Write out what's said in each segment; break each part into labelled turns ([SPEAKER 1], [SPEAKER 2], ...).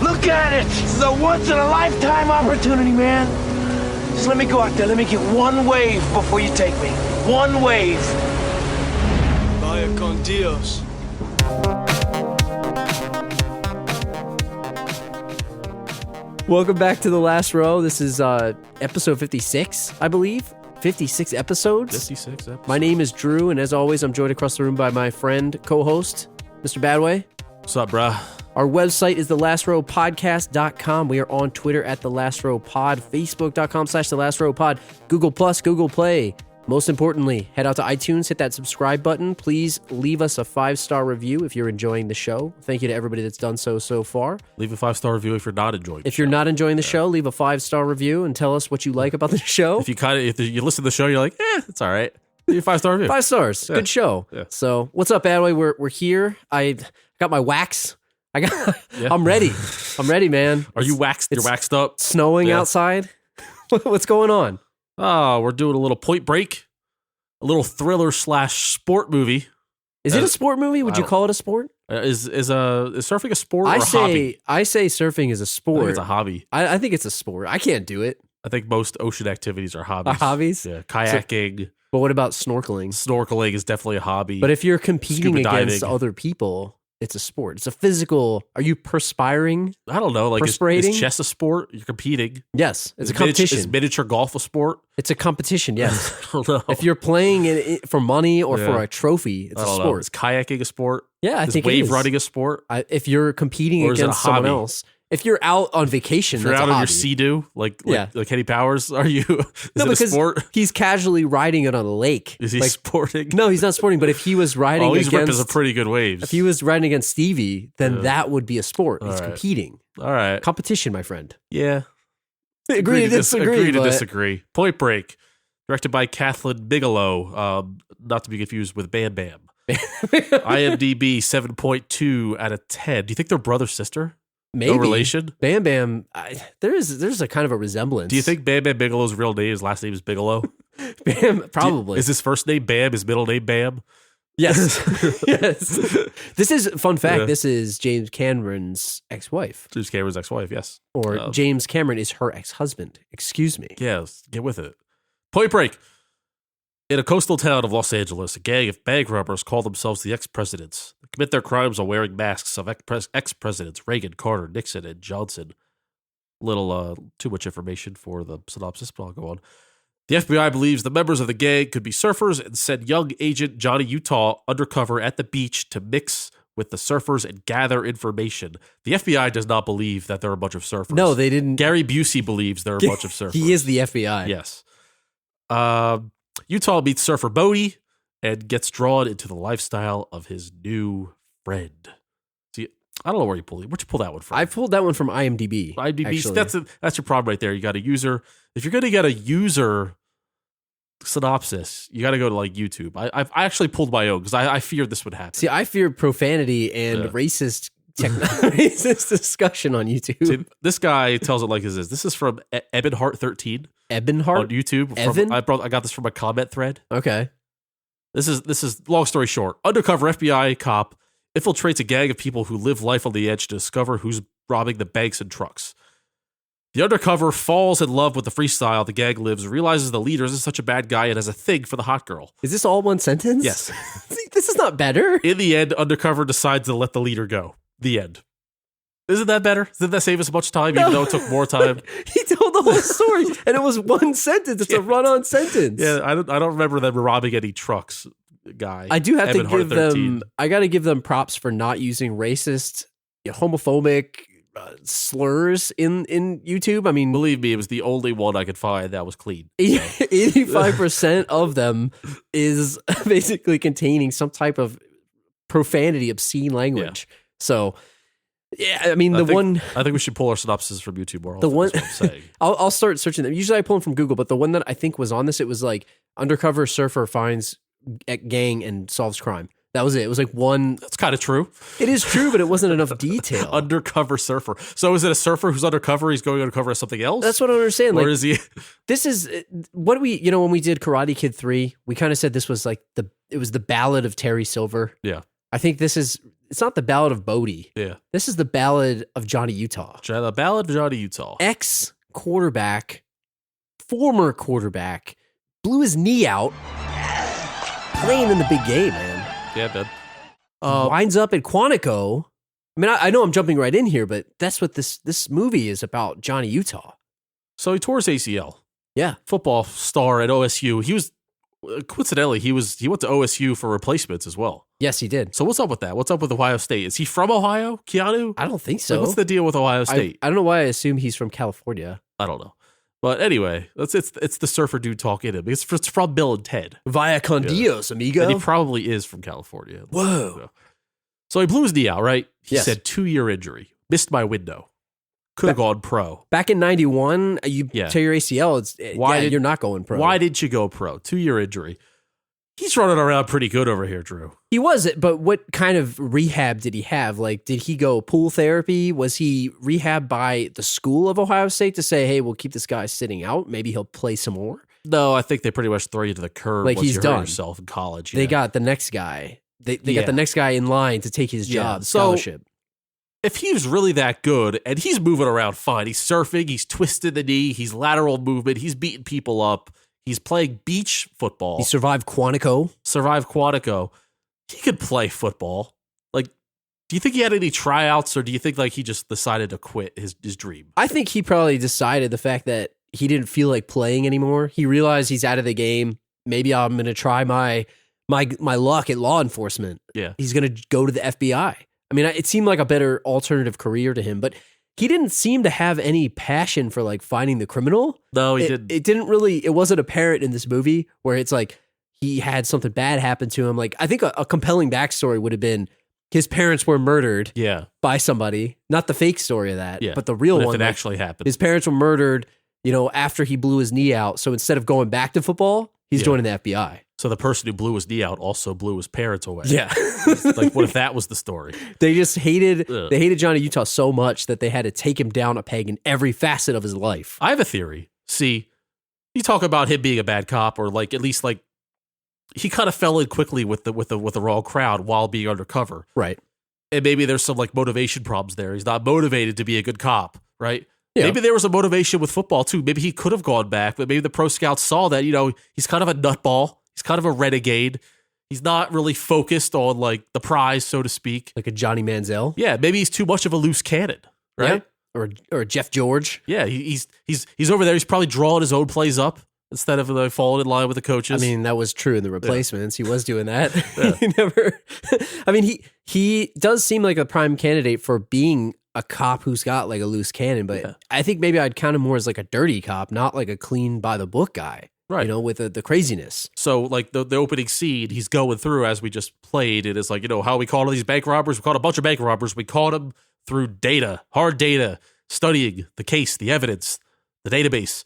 [SPEAKER 1] Look at it. This is a once-in-a-lifetime opportunity, man. Just let me go out there. Let me get one wave before you take me. One wave.
[SPEAKER 2] Vaya con Dios.
[SPEAKER 3] Welcome back to The Last Row. This is episode 56, I believe. 56 episodes.
[SPEAKER 4] 56 episodes.
[SPEAKER 3] My name is Drew, and as always, I'm joined across the room by my friend, co-host, Mr. Badway.
[SPEAKER 4] What's up, bruh?
[SPEAKER 3] Our website is thelastrowpodcast.com. We are on Twitter at thelastrowpod, facebook.com/thelastrowpod, Google Plus, Google Play. Most importantly, head out to iTunes, hit that subscribe button. Please leave us a 5-star review if you're enjoying the show. Thank you to everybody that's done so far.
[SPEAKER 4] Leave a 5-star review if you're not enjoying the
[SPEAKER 3] If you're not enjoying the show, leave a 5-star review and tell us what you like about the show.
[SPEAKER 4] If you listen to the show, you're like, it's all right. Leave a 5-star review.
[SPEAKER 3] 5 stars.
[SPEAKER 4] Yeah.
[SPEAKER 3] Good show.
[SPEAKER 4] Yeah.
[SPEAKER 3] So, what's up, Badway? We're here. I got my wax. I'm ready. I'm ready, man.
[SPEAKER 4] Are you waxed? You're waxed up?
[SPEAKER 3] Snowing outside. What's going on?
[SPEAKER 4] Oh, we're doing a little Point Break, a little thriller / sport movie.
[SPEAKER 3] Is it a sport movie? Would you call it a sport?
[SPEAKER 4] Is surfing a sport or a hobby?
[SPEAKER 3] I say surfing is a sport.
[SPEAKER 4] I think it's a hobby.
[SPEAKER 3] I think it's a sport. I can't do it.
[SPEAKER 4] I think most ocean activities are hobbies.
[SPEAKER 3] Hobbies?
[SPEAKER 4] Yeah, kayaking.
[SPEAKER 3] But what about snorkeling?
[SPEAKER 4] Snorkeling is definitely a hobby.
[SPEAKER 3] But if you're competing
[SPEAKER 4] Scuba
[SPEAKER 3] against
[SPEAKER 4] diving.
[SPEAKER 3] other people, it's a sport. It's a physical. Are you perspiring?
[SPEAKER 4] I don't know. Like,
[SPEAKER 3] Perspirating?
[SPEAKER 4] is chess a sport? You're competing.
[SPEAKER 3] Yes, it's
[SPEAKER 4] Is
[SPEAKER 3] a competition.
[SPEAKER 4] Is miniature golf a sport?
[SPEAKER 3] It's a competition, yes.
[SPEAKER 4] I don't know.
[SPEAKER 3] If you're playing it for money or for
[SPEAKER 4] Yeah.
[SPEAKER 3] a trophy, it's
[SPEAKER 4] I
[SPEAKER 3] a
[SPEAKER 4] don't know.
[SPEAKER 3] sport.
[SPEAKER 4] Is kayaking a sport?
[SPEAKER 3] Yeah, I
[SPEAKER 4] Is
[SPEAKER 3] think it
[SPEAKER 4] wave
[SPEAKER 3] is.
[SPEAKER 4] running a sport?
[SPEAKER 3] If you're competing
[SPEAKER 4] Or is it a
[SPEAKER 3] against someone
[SPEAKER 4] hobby?
[SPEAKER 3] else, if you're out on vacation,
[SPEAKER 4] If you're
[SPEAKER 3] that's
[SPEAKER 4] out
[SPEAKER 3] a
[SPEAKER 4] on your
[SPEAKER 3] hobby.
[SPEAKER 4] Sea-Doo, like Kenny Powers, are you? Is
[SPEAKER 3] No,
[SPEAKER 4] it a
[SPEAKER 3] because
[SPEAKER 4] sport?
[SPEAKER 3] he's casually riding it on a lake.
[SPEAKER 4] Is he
[SPEAKER 3] Like,
[SPEAKER 4] sporting?
[SPEAKER 3] no, he's not sporting. But if he was riding
[SPEAKER 4] Oh, he's ripping
[SPEAKER 3] against,
[SPEAKER 4] some pretty good waves.
[SPEAKER 3] if he was riding against Stevie, then that would be a sport. He's
[SPEAKER 4] All right.
[SPEAKER 3] competing,
[SPEAKER 4] All right.
[SPEAKER 3] competition, my friend.
[SPEAKER 4] Yeah.
[SPEAKER 3] Agree to disagree.
[SPEAKER 4] Agree to
[SPEAKER 3] but-
[SPEAKER 4] disagree. Point Break, directed by Kathleen Bigelow, not to be confused with Bam Bam. IMDb 7.2 out of 10. Do you think they're brother sister?
[SPEAKER 3] Maybe.
[SPEAKER 4] No relation?
[SPEAKER 3] Bam Bam. There's a kind of a resemblance.
[SPEAKER 4] Do you think Bam Bam Bigelow's real name, his last name is Bigelow?
[SPEAKER 3] Bam? Probably.
[SPEAKER 4] Is his first name Bam? His middle name Bam?
[SPEAKER 3] Yes. Yes. This is fun fact.
[SPEAKER 4] Yeah.
[SPEAKER 3] This is James Cameron's ex-wife,
[SPEAKER 4] James Cameron's ex-wife, yes.
[SPEAKER 3] or James Cameron is her ex-husband. Excuse me.
[SPEAKER 4] Yes, get with it. Point Break. In a coastal town of Los Angeles, a gang of bank robbers call themselves the ex-presidents. They commit their crimes while wearing masks of ex-presidents Reagan, Carter, Nixon, and Johnson. Little too much information for the synopsis, but I'll go on. The FBI believes the members of the gang could be surfers and send young agent Johnny Utah undercover at the beach to mix with the surfers and gather information. The FBI does not believe that they're a bunch of surfers.
[SPEAKER 3] No, they didn't.
[SPEAKER 4] Gary Busey believes they're a bunch of surfers.
[SPEAKER 3] He is the FBI.
[SPEAKER 4] Yes. Utah meets surfer Bodhi and gets drawn into the lifestyle of his new friend. See, I don't know where'd you pull that one from?
[SPEAKER 3] I pulled that one from IMDb.
[SPEAKER 4] IMDb.
[SPEAKER 3] actually.
[SPEAKER 4] That's your problem right there. You got a user. If you're going to get a user synopsis, you got to go to like YouTube. I actually pulled my own because I feared this would happen.
[SPEAKER 3] See, I fear profanity and racist racist discussion on YouTube.
[SPEAKER 4] See, this guy tells it like this is. This is from Ebonheart13
[SPEAKER 3] Ebonheart
[SPEAKER 4] on YouTube.
[SPEAKER 3] Evan?
[SPEAKER 4] I got this from a comment thread.
[SPEAKER 3] Okay.
[SPEAKER 4] This is long story short. Undercover FBI cop infiltrates a gang of people who live life on the edge to discover who's robbing the banks and trucks. The undercover falls in love with the freestyle the gang lives, realizes the leader isn't such a bad guy, and has a thing for the hot girl.
[SPEAKER 3] Is this all one sentence?
[SPEAKER 4] Yes.
[SPEAKER 3] This is not better.
[SPEAKER 4] In the end, Undercover decides to let the leader go. The end. Isn't that better? Didn't that save us a bunch of time, even though it took more time?
[SPEAKER 3] He told the whole story, and it was one sentence. It's a run-on sentence.
[SPEAKER 4] Yeah, I don't remember them robbing any trucks, guy.
[SPEAKER 3] I do have to give them.
[SPEAKER 4] 13.
[SPEAKER 3] I got to give them props for not using racist, homophobic slurs in YouTube. I mean,
[SPEAKER 4] Believe me, it was the only one I could find that was clean.
[SPEAKER 3] 85% of them is basically containing some type of profanity, obscene language. So, yeah, I mean,
[SPEAKER 4] I think we should pull our synopsis from YouTube more often.
[SPEAKER 3] The one
[SPEAKER 4] is what I'm saying.
[SPEAKER 3] I'll start searching them. Usually I pull them from Google, but the one that I think was on this, it was like undercover surfer finds gang and solves crime. That was it. It was like one.
[SPEAKER 4] That's kind of true.
[SPEAKER 3] It is true, but it wasn't enough detail.
[SPEAKER 4] Undercover surfer. So is it a surfer who's undercover? He's going undercover as something else?
[SPEAKER 3] That's what I don't understand.
[SPEAKER 4] Or
[SPEAKER 3] Like,
[SPEAKER 4] is he?
[SPEAKER 3] this is what we, when we did Karate Kid 3, we kind of said this was like it was the ballad of Terry Silver.
[SPEAKER 4] Yeah.
[SPEAKER 3] I think this is it's not the Ballad of Bodhi.
[SPEAKER 4] Yeah.
[SPEAKER 3] This is the Ballad of Johnny Utah.
[SPEAKER 4] The Ballad of Johnny Utah.
[SPEAKER 3] Ex-quarterback, former quarterback, blew his knee out playing in the big game, man.
[SPEAKER 4] Yeah, man.
[SPEAKER 3] Winds up at Quantico. I mean, I know I'm jumping right in here, but that's what this movie is about, Johnny Utah.
[SPEAKER 4] So he tore his ACL.
[SPEAKER 3] Yeah.
[SPEAKER 4] Football star at OSU. He was, coincidentally, he went to OSU for replacements as well.
[SPEAKER 3] Yes, he did.
[SPEAKER 4] So what's up with that? What's up with Ohio State? Is he from Ohio, Keanu?
[SPEAKER 3] I don't think so.
[SPEAKER 4] Like, what's the deal with Ohio State?
[SPEAKER 3] I don't know why I assume he's from California.
[SPEAKER 4] I don't know. But anyway, it's the surfer dude talk in him. It's from Bill and Ted.
[SPEAKER 3] Via con Dios, amigo.
[SPEAKER 4] And he probably is from California.
[SPEAKER 3] Whoa.
[SPEAKER 4] So he blew his knee out, right? He
[SPEAKER 3] Yes.
[SPEAKER 4] said 2-year injury. Missed my window. Could have gone pro.
[SPEAKER 3] Back in 91, you tear your ACL, you're not going pro.
[SPEAKER 4] Why didn't you go pro? 2-year injury. He's running around pretty good over here, Drew.
[SPEAKER 3] He was, but what kind of rehab did he have? Like, did he go pool therapy? Was he rehabbed by the school of Ohio State to say, hey, we'll keep this guy sitting out. Maybe he'll play some more?
[SPEAKER 4] No, I think they pretty much throw you to the curb
[SPEAKER 3] Like,
[SPEAKER 4] once
[SPEAKER 3] he's
[SPEAKER 4] you
[SPEAKER 3] done.
[SPEAKER 4] hurt yourself in college.
[SPEAKER 3] They got the next guy. They got the next guy in line to take his job, scholarship.
[SPEAKER 4] If he's really that good, and he's moving around fine, he's surfing, he's twisted the knee, he's lateral movement, he's beating people up, he's playing beach football.
[SPEAKER 3] He survived Quantico.
[SPEAKER 4] He could play football. Like, do you think he had any tryouts, or do you think like he just decided to quit his dream?
[SPEAKER 3] I think he probably decided the fact that he didn't feel like playing anymore. He realized he's out of the game. Maybe I'm going to try my luck at law enforcement.
[SPEAKER 4] Yeah.
[SPEAKER 3] He's going to go to the FBI. I mean, it seemed like a better alternative career to him, but he didn't seem to have any passion for like finding the criminal.
[SPEAKER 4] No, he didn't.
[SPEAKER 3] It wasn't apparent in this movie where it's like he had something bad happen to him. Like, I think a compelling backstory would have been his parents were murdered by somebody, not the fake story of that, but the real one.
[SPEAKER 4] If it actually happened.
[SPEAKER 3] His parents were murdered, after he blew his knee out. So instead of going back to football, he's joining the FBI.
[SPEAKER 4] So the person who blew his knee out also blew his parents away.
[SPEAKER 3] Yeah.
[SPEAKER 4] Like, what if that was the story?
[SPEAKER 3] They just hated Johnny Utah so much that they had to take him down a peg in every facet of his life.
[SPEAKER 4] I have a theory. See, you talk about him being a bad cop, or like at least like he kind of fell in quickly with the wrong crowd while being undercover.
[SPEAKER 3] Right.
[SPEAKER 4] And maybe there's some like motivation problems there. He's not motivated to be a good cop, right?
[SPEAKER 3] Yeah.
[SPEAKER 4] Maybe there was a motivation with football too. Maybe he could have gone back, but maybe the pro scouts saw that, he's kind of a nutball. He's kind of a renegade. He's not really focused on like the prize, so to speak.
[SPEAKER 3] Like a Johnny Manziel.
[SPEAKER 4] Yeah, maybe he's too much of a loose cannon, right?
[SPEAKER 3] Yeah. Or Jeff George.
[SPEAKER 4] Yeah, he's over there. He's probably drawing his own plays up instead of like falling in line with the coaches.
[SPEAKER 3] I mean, that was true in the replacements. Yeah. He was doing that. Yeah. He does seem like a prime candidate for being a cop who's got like a loose cannon, but I think maybe I'd count him more as like a dirty cop, not like a clean by the book guy. Right. With the craziness.
[SPEAKER 4] So like the opening scene, he's going through as we just played. It is like, how we caught all these bank robbers. We caught a bunch of bank robbers. We caught them through data, hard data, studying the case, the evidence, the database.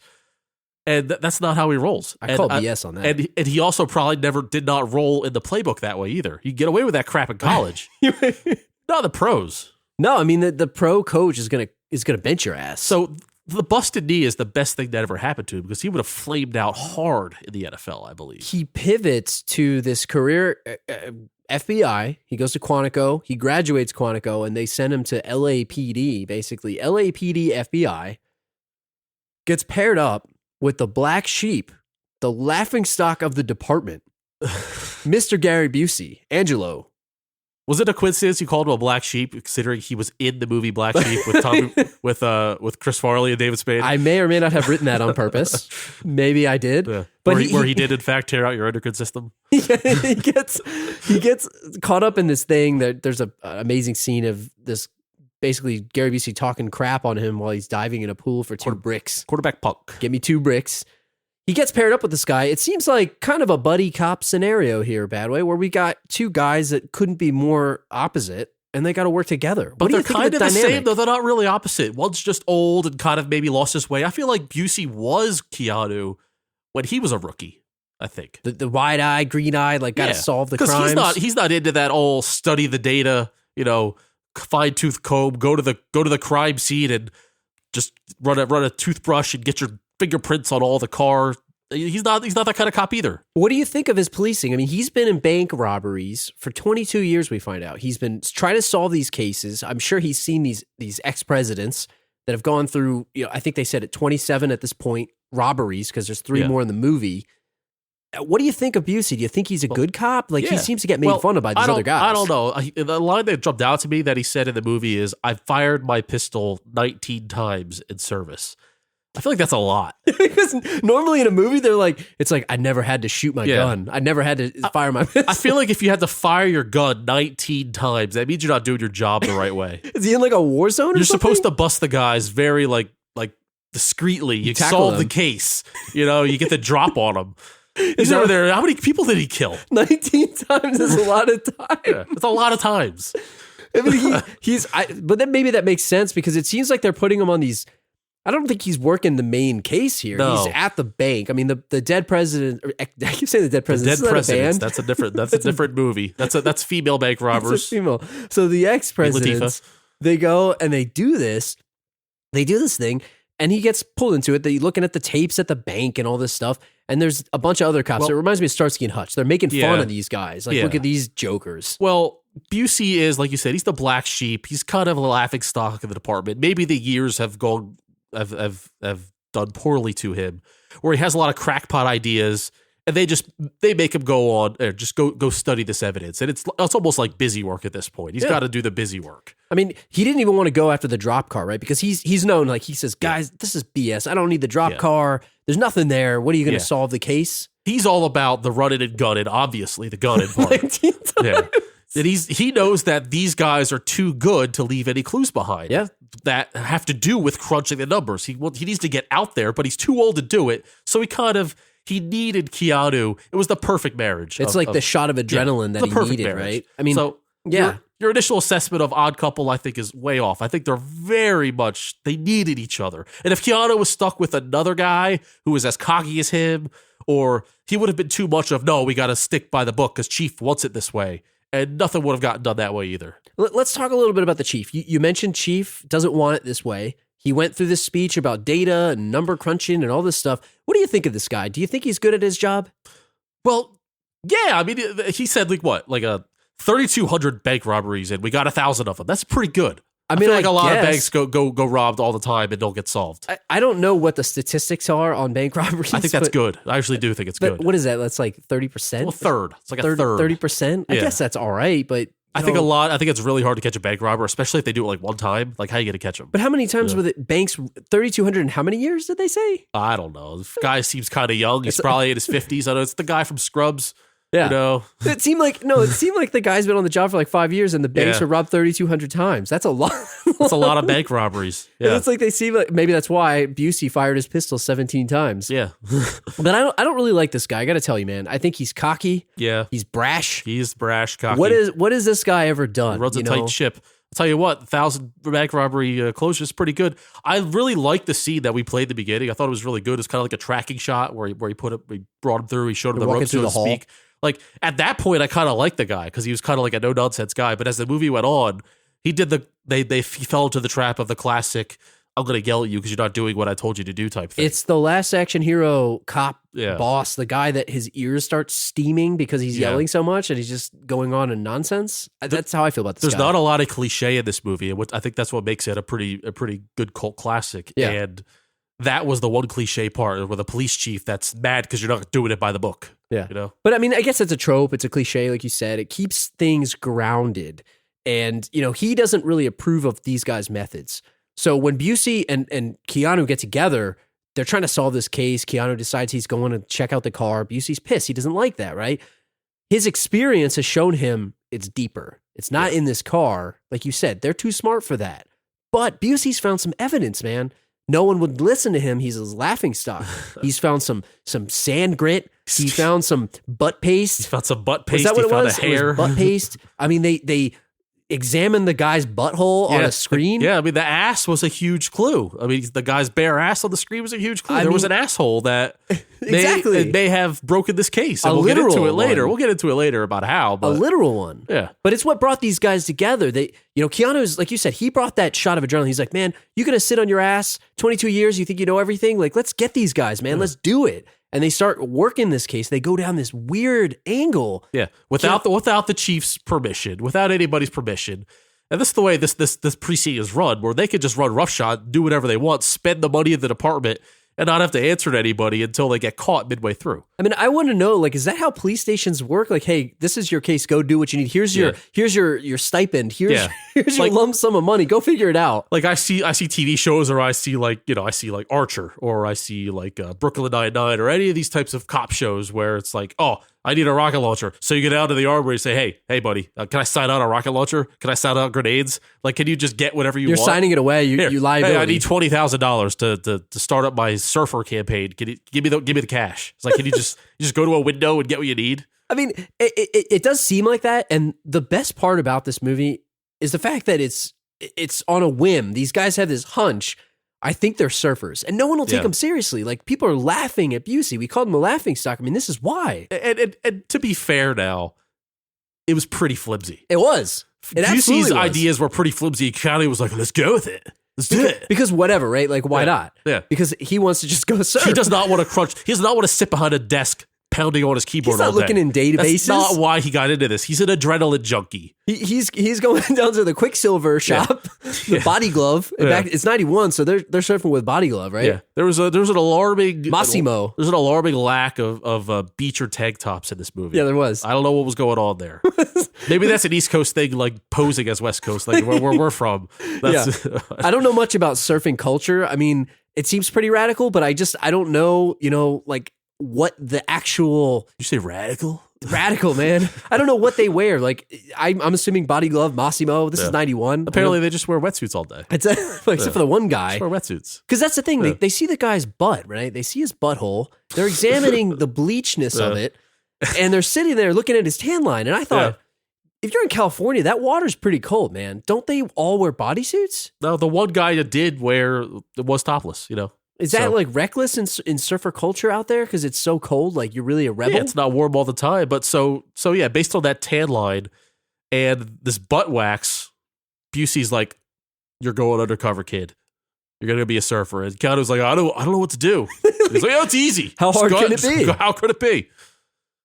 [SPEAKER 4] And that's not how he rolls.
[SPEAKER 3] I call BS on that.
[SPEAKER 4] And he also probably did not roll in the playbook that way either. You get away with that crap in college. Not the pros.
[SPEAKER 3] No, I mean the pro coach is gonna bench your ass.
[SPEAKER 4] So the busted knee is the best thing that ever happened to him because he would have flamed out hard in the NFL, I believe.
[SPEAKER 3] He pivots to this career FBI. He goes to Quantico. He graduates Quantico, and they send him to LAPD, basically. LAPD FBI gets paired up with the black sheep, the laughingstock of the department, Mr. Gary Busey, Angelo.
[SPEAKER 4] Was it a coincidence you called him a black sheep, considering he was in the movie Black Sheep with Chris Farley and David Spade?
[SPEAKER 3] I may or may not have written that on purpose. Maybe I did.
[SPEAKER 4] Yeah. But where he did in fact tear out your endocrine system.
[SPEAKER 3] He gets caught up in this thing. That there's an amazing scene of this. Basically, Gary Busey talking crap on him while he's diving in a pool for 2 bricks.
[SPEAKER 4] Quarterback punk.
[SPEAKER 3] Give me 2 bricks. He gets paired up with this guy. It seems like kind of a buddy cop scenario here, Badway, where we got 2 guys that couldn't be more opposite, and they got to work together.
[SPEAKER 4] But they're kind of the same, though they're not really opposite. One's just old and kind of maybe lost his way. I feel like Busey was Keanu when he was a rookie, I think.
[SPEAKER 3] The wide-eyed, green-eyed, like got to solve the crimes.
[SPEAKER 4] Because he's not into that all study the data, fine-tooth comb, go to the crime scene and just run a toothbrush and get your fingerprints on all the car he's not that kind of cop either.
[SPEAKER 3] What do you think of his policing? I mean, he's been in bank robberies for 22 years, we find out. He's been trying to solve these cases. I'm sure he's seen these ex-presidents that have gone through, I think they said at 27 at this point, robberies, because there's 3 more in the movie. What do you think of Busey? Do you think he's a good cop? Like, he seems to get made fun of by these other guys.
[SPEAKER 4] I don't know. The line that jumped out to me that he said in the movie is, "I fired my pistol 19 times in service." I feel like that's a lot.
[SPEAKER 3] Because normally in a movie, it's like, I never had to shoot my gun. I never had to fire my pistol.
[SPEAKER 4] I feel like if you had to fire your gun 19 times, that means you're not doing your job the right way.
[SPEAKER 3] Is he in like a war zone or
[SPEAKER 4] You're
[SPEAKER 3] something?
[SPEAKER 4] supposed to bust the guys very like discreetly. You solve the case. You get the drop on them. He's over there. How many people did he kill?
[SPEAKER 3] 19 times is a lot of time.
[SPEAKER 4] Yeah, it's a lot of times.
[SPEAKER 3] I mean, but then maybe that makes sense because it seems like they're putting him on these. I don't think he's working the main case here.
[SPEAKER 4] No.
[SPEAKER 3] He's at the bank. I mean, the dead president. I keep saying the dead president.
[SPEAKER 4] The dead presidents. That's a different. That's a different movie. That's female bank robbers.
[SPEAKER 3] It's a female. So the ex-presidents, they go and they do this. They do this thing, and he gets pulled into it. They're looking at the tapes at the bank and all this stuff. And there's a bunch of other cops. So it reminds me of Starsky and Hutch. They're making fun of these guys. Like, look at these jokers.
[SPEAKER 4] Well, Busey is, like you said, he's the black sheep. He's kind of a laughingstock of the department. Maybe the years have done poorly to him, where he has a lot of crackpot ideas, and they make him go on or just go study this evidence. And it's almost like busy work at this point. He's got to do the busy work.
[SPEAKER 3] I mean, he didn't even want to go after the drop car, right? Because he's known, like, he says, guys, this is BS. I don't need the drop car. There's nothing there. What are you going to solve the case?
[SPEAKER 4] He's all about the running and gunning, obviously, the gunning part.
[SPEAKER 3] 19 times.
[SPEAKER 4] Yeah. And he knows that these guys are too good to leave any clues behind.
[SPEAKER 3] Yeah.
[SPEAKER 4] That have to do with crunching the numbers. He needs to get out there, but he's too old to do it. So he needed Keanu. It was the perfect marriage.
[SPEAKER 3] It's like the shot of adrenaline that he needed,
[SPEAKER 4] marriage.
[SPEAKER 3] right? I mean,
[SPEAKER 4] so your initial assessment of Odd Couple, I think, is way off. I think they're they needed each other. And if Keanu was stuck with another guy who was as cocky as him, or he would have been too much of, no, we got to stick by the book because Chief wants it this way. And nothing would have gotten done that way either.
[SPEAKER 3] Let's talk a little bit about the Chief. You mentioned Chief doesn't want it this way. He went through this speech about data and number crunching and all this stuff. What do you think of this guy? Do you think he's good at his job?
[SPEAKER 4] Well, yeah. I mean, he said like 3,200 bank robberies and we got 1,000 of them. That's pretty good. I mean, feel like a lot of banks go robbed all the time and don't get solved.
[SPEAKER 3] I don't know what the statistics are on bank robberies.
[SPEAKER 4] I think that's good. I actually do think it's good.
[SPEAKER 3] What is that? That's like 30%?
[SPEAKER 4] Well, a third. It's like a third.
[SPEAKER 3] 30%? I guess that's all right, but...
[SPEAKER 4] I think it's really hard to catch a bank robber, especially if they do it like one time. Like, how are you going to catch them?
[SPEAKER 3] But how many times were the banks, 3,200 in how many years did they say?
[SPEAKER 4] I don't know. The guy seems kind of young. He's probably in his 50s. I know it's the guy from Scrubs.
[SPEAKER 3] Yeah. It seemed like the guy's been on the job for like 5 years and the banks were robbed 3,200 times. That's a lot.
[SPEAKER 4] That's a lot of bank robberies. Yeah.
[SPEAKER 3] And it's like they seem like maybe that's why Busey fired his pistol 17 times.
[SPEAKER 4] Yeah.
[SPEAKER 3] But I don't really like this guy. I got to tell you, man. I think he's cocky.
[SPEAKER 4] Yeah.
[SPEAKER 3] He's brash.
[SPEAKER 4] He's brash, cocky.
[SPEAKER 3] What has this guy ever done?
[SPEAKER 4] He runs a tight ship. I'll tell you what, 1,000 bank robbery closure is pretty good. I really liked the scene that we played at the beginning. I thought it was really good. It's kind of like a tracking shot where he brought him through. He showed him the ropes, so to speak. Like, at that point, I kind of liked the guy because he was kind of like a no-nonsense guy. But as the movie went on, he fell into the trap of the classic, I'm going to yell at you because you're not doing what I told you to do type thing.
[SPEAKER 3] It's the Last Action Hero cop boss, the guy that his ears start steaming because he's yelling so much and he's just going on in nonsense. That's how I feel about this
[SPEAKER 4] There's
[SPEAKER 3] guy.
[SPEAKER 4] not a lot of cliche in this movie, and I think that's what makes it a pretty good cult classic.
[SPEAKER 3] Yeah.
[SPEAKER 4] And that was the one cliche part where the police chief that's mad because you're not doing it by the book.
[SPEAKER 3] Yeah.
[SPEAKER 4] You know?
[SPEAKER 3] But I mean, I guess it's a trope. It's a cliche, like you said. It keeps things grounded. And, he doesn't really approve of these guys' methods. So when Busey and Keanu get together, they're trying to solve this case. Keanu decides he's going to check out the car. Busey's pissed. He doesn't like that, right? His experience has shown him it's deeper. It's not in this car. Like you said, they're too smart for that. But Busey's found some evidence, man. No one would listen to him. He's a laughingstock. He's found some sand grit. He found some butt paste.
[SPEAKER 4] He found some butt paste.
[SPEAKER 3] Is that what
[SPEAKER 4] he found
[SPEAKER 3] was?
[SPEAKER 4] a hair.
[SPEAKER 3] It was butt paste. I mean, they examined the guy's butthole on a screen.
[SPEAKER 4] Yeah, I mean, the ass was a huge clue. I mean, the guy's bare ass on the screen was a huge clue. There was an asshole that may have broken this case. And we'll get into it later. We'll get into it later about how. But,
[SPEAKER 3] a literal one.
[SPEAKER 4] Yeah.
[SPEAKER 3] But it's what brought these guys together. Keanu's, like you said, he brought that shot of adrenaline. He's like, man, you going to sit on your ass 22 years? You think you know everything? Like, let's get these guys, man. Let's do it. and they start working this case. They go down this weird angle.
[SPEAKER 4] Yeah, without the chief's permission, without anybody's permission. And this is the way this precinct is run, where they could just run roughshod, do whatever they want, spend the money in the department, and not have to answer to anybody until they get caught midway through.
[SPEAKER 3] I mean, I want to know, like, is that how police stations work? Like, hey, this is your case. Go do what you need. Here's your stipend. Here's your lump sum of money. Go figure it out.
[SPEAKER 4] Like I see TV shows, or I see like Archer, or I see like Brooklyn Nine-Nine, or any of these types of cop shows where it's like, oh, I need a rocket launcher. So you get out to the armory and say, hey, buddy, can I sign out a rocket launcher? Can I sign out grenades? Like, can you just get whatever you want?
[SPEAKER 3] You're signing it away. You liability.
[SPEAKER 4] Hey, I need $20,000 to start up my surfer campaign. Can you give me the cash? It's like, can you just go to a window and get what you need?
[SPEAKER 3] I mean, it does seem like that. And the best part about this movie is the fact that it's on a whim. These guys have this hunch. I think they're surfers, and no one will take them seriously. Like, people are laughing at Busey. We called him a laughing stock. I mean, this is why.
[SPEAKER 4] And to be fair now, it was pretty flimsy.
[SPEAKER 3] It was.
[SPEAKER 4] Busey's ideas were pretty flimsy. County was like, let's go with it. Let's do it.
[SPEAKER 3] Because whatever, right? Like, why not?
[SPEAKER 4] Yeah.
[SPEAKER 3] Because he wants to just go surf.
[SPEAKER 4] He does not want to crunch. He does not want to sit behind a desk pounding on his keyboard all day.
[SPEAKER 3] He's not looking in databases.
[SPEAKER 4] That's not why he got into this. He's an adrenaline junkie.
[SPEAKER 3] He's going down to the Quicksilver shop, the Body Glove. In fact, it's 91, so they're surfing with Body Glove, right?
[SPEAKER 4] Yeah. There's an alarming
[SPEAKER 3] Massimo.
[SPEAKER 4] There's an alarming lack of beach or tank tops in this movie.
[SPEAKER 3] Yeah, there was.
[SPEAKER 4] I don't know what was going on there. Maybe that's an East Coast thing, like posing as West Coast, like where we're from.
[SPEAKER 3] I don't know much about surfing culture. I mean, it seems pretty radical, but I don't know, like what the actual...
[SPEAKER 4] You say radical?
[SPEAKER 3] Radical, man. I don't know what they wear. Like, I'm assuming Body Glove, Massimo. This is 91.
[SPEAKER 4] Apparently, they just wear wetsuits all day.
[SPEAKER 3] Except for the one guy.
[SPEAKER 4] Just wear wetsuits.
[SPEAKER 3] Because that's the thing. They see the guy's butt, right? They see his butthole. They're examining the bleachness of it. And they're sitting there looking at his tan line. And I thought, if you're in California, that water's pretty cold, man. Don't they all wear bodysuits?
[SPEAKER 4] No, the one guy that did was topless,
[SPEAKER 3] Is that like reckless in surfer culture out there because it's so cold? Like, you're really a rebel?
[SPEAKER 4] Yeah, it's not warm all the time. But so yeah, based on that tan line and this butt wax, Busey's like, "You're going undercover, kid. You're gonna be a surfer." And Keanu's like, "I don't know what to do." He's like, "Oh, it's easy.
[SPEAKER 3] How hard can it be?
[SPEAKER 4] How could it be?"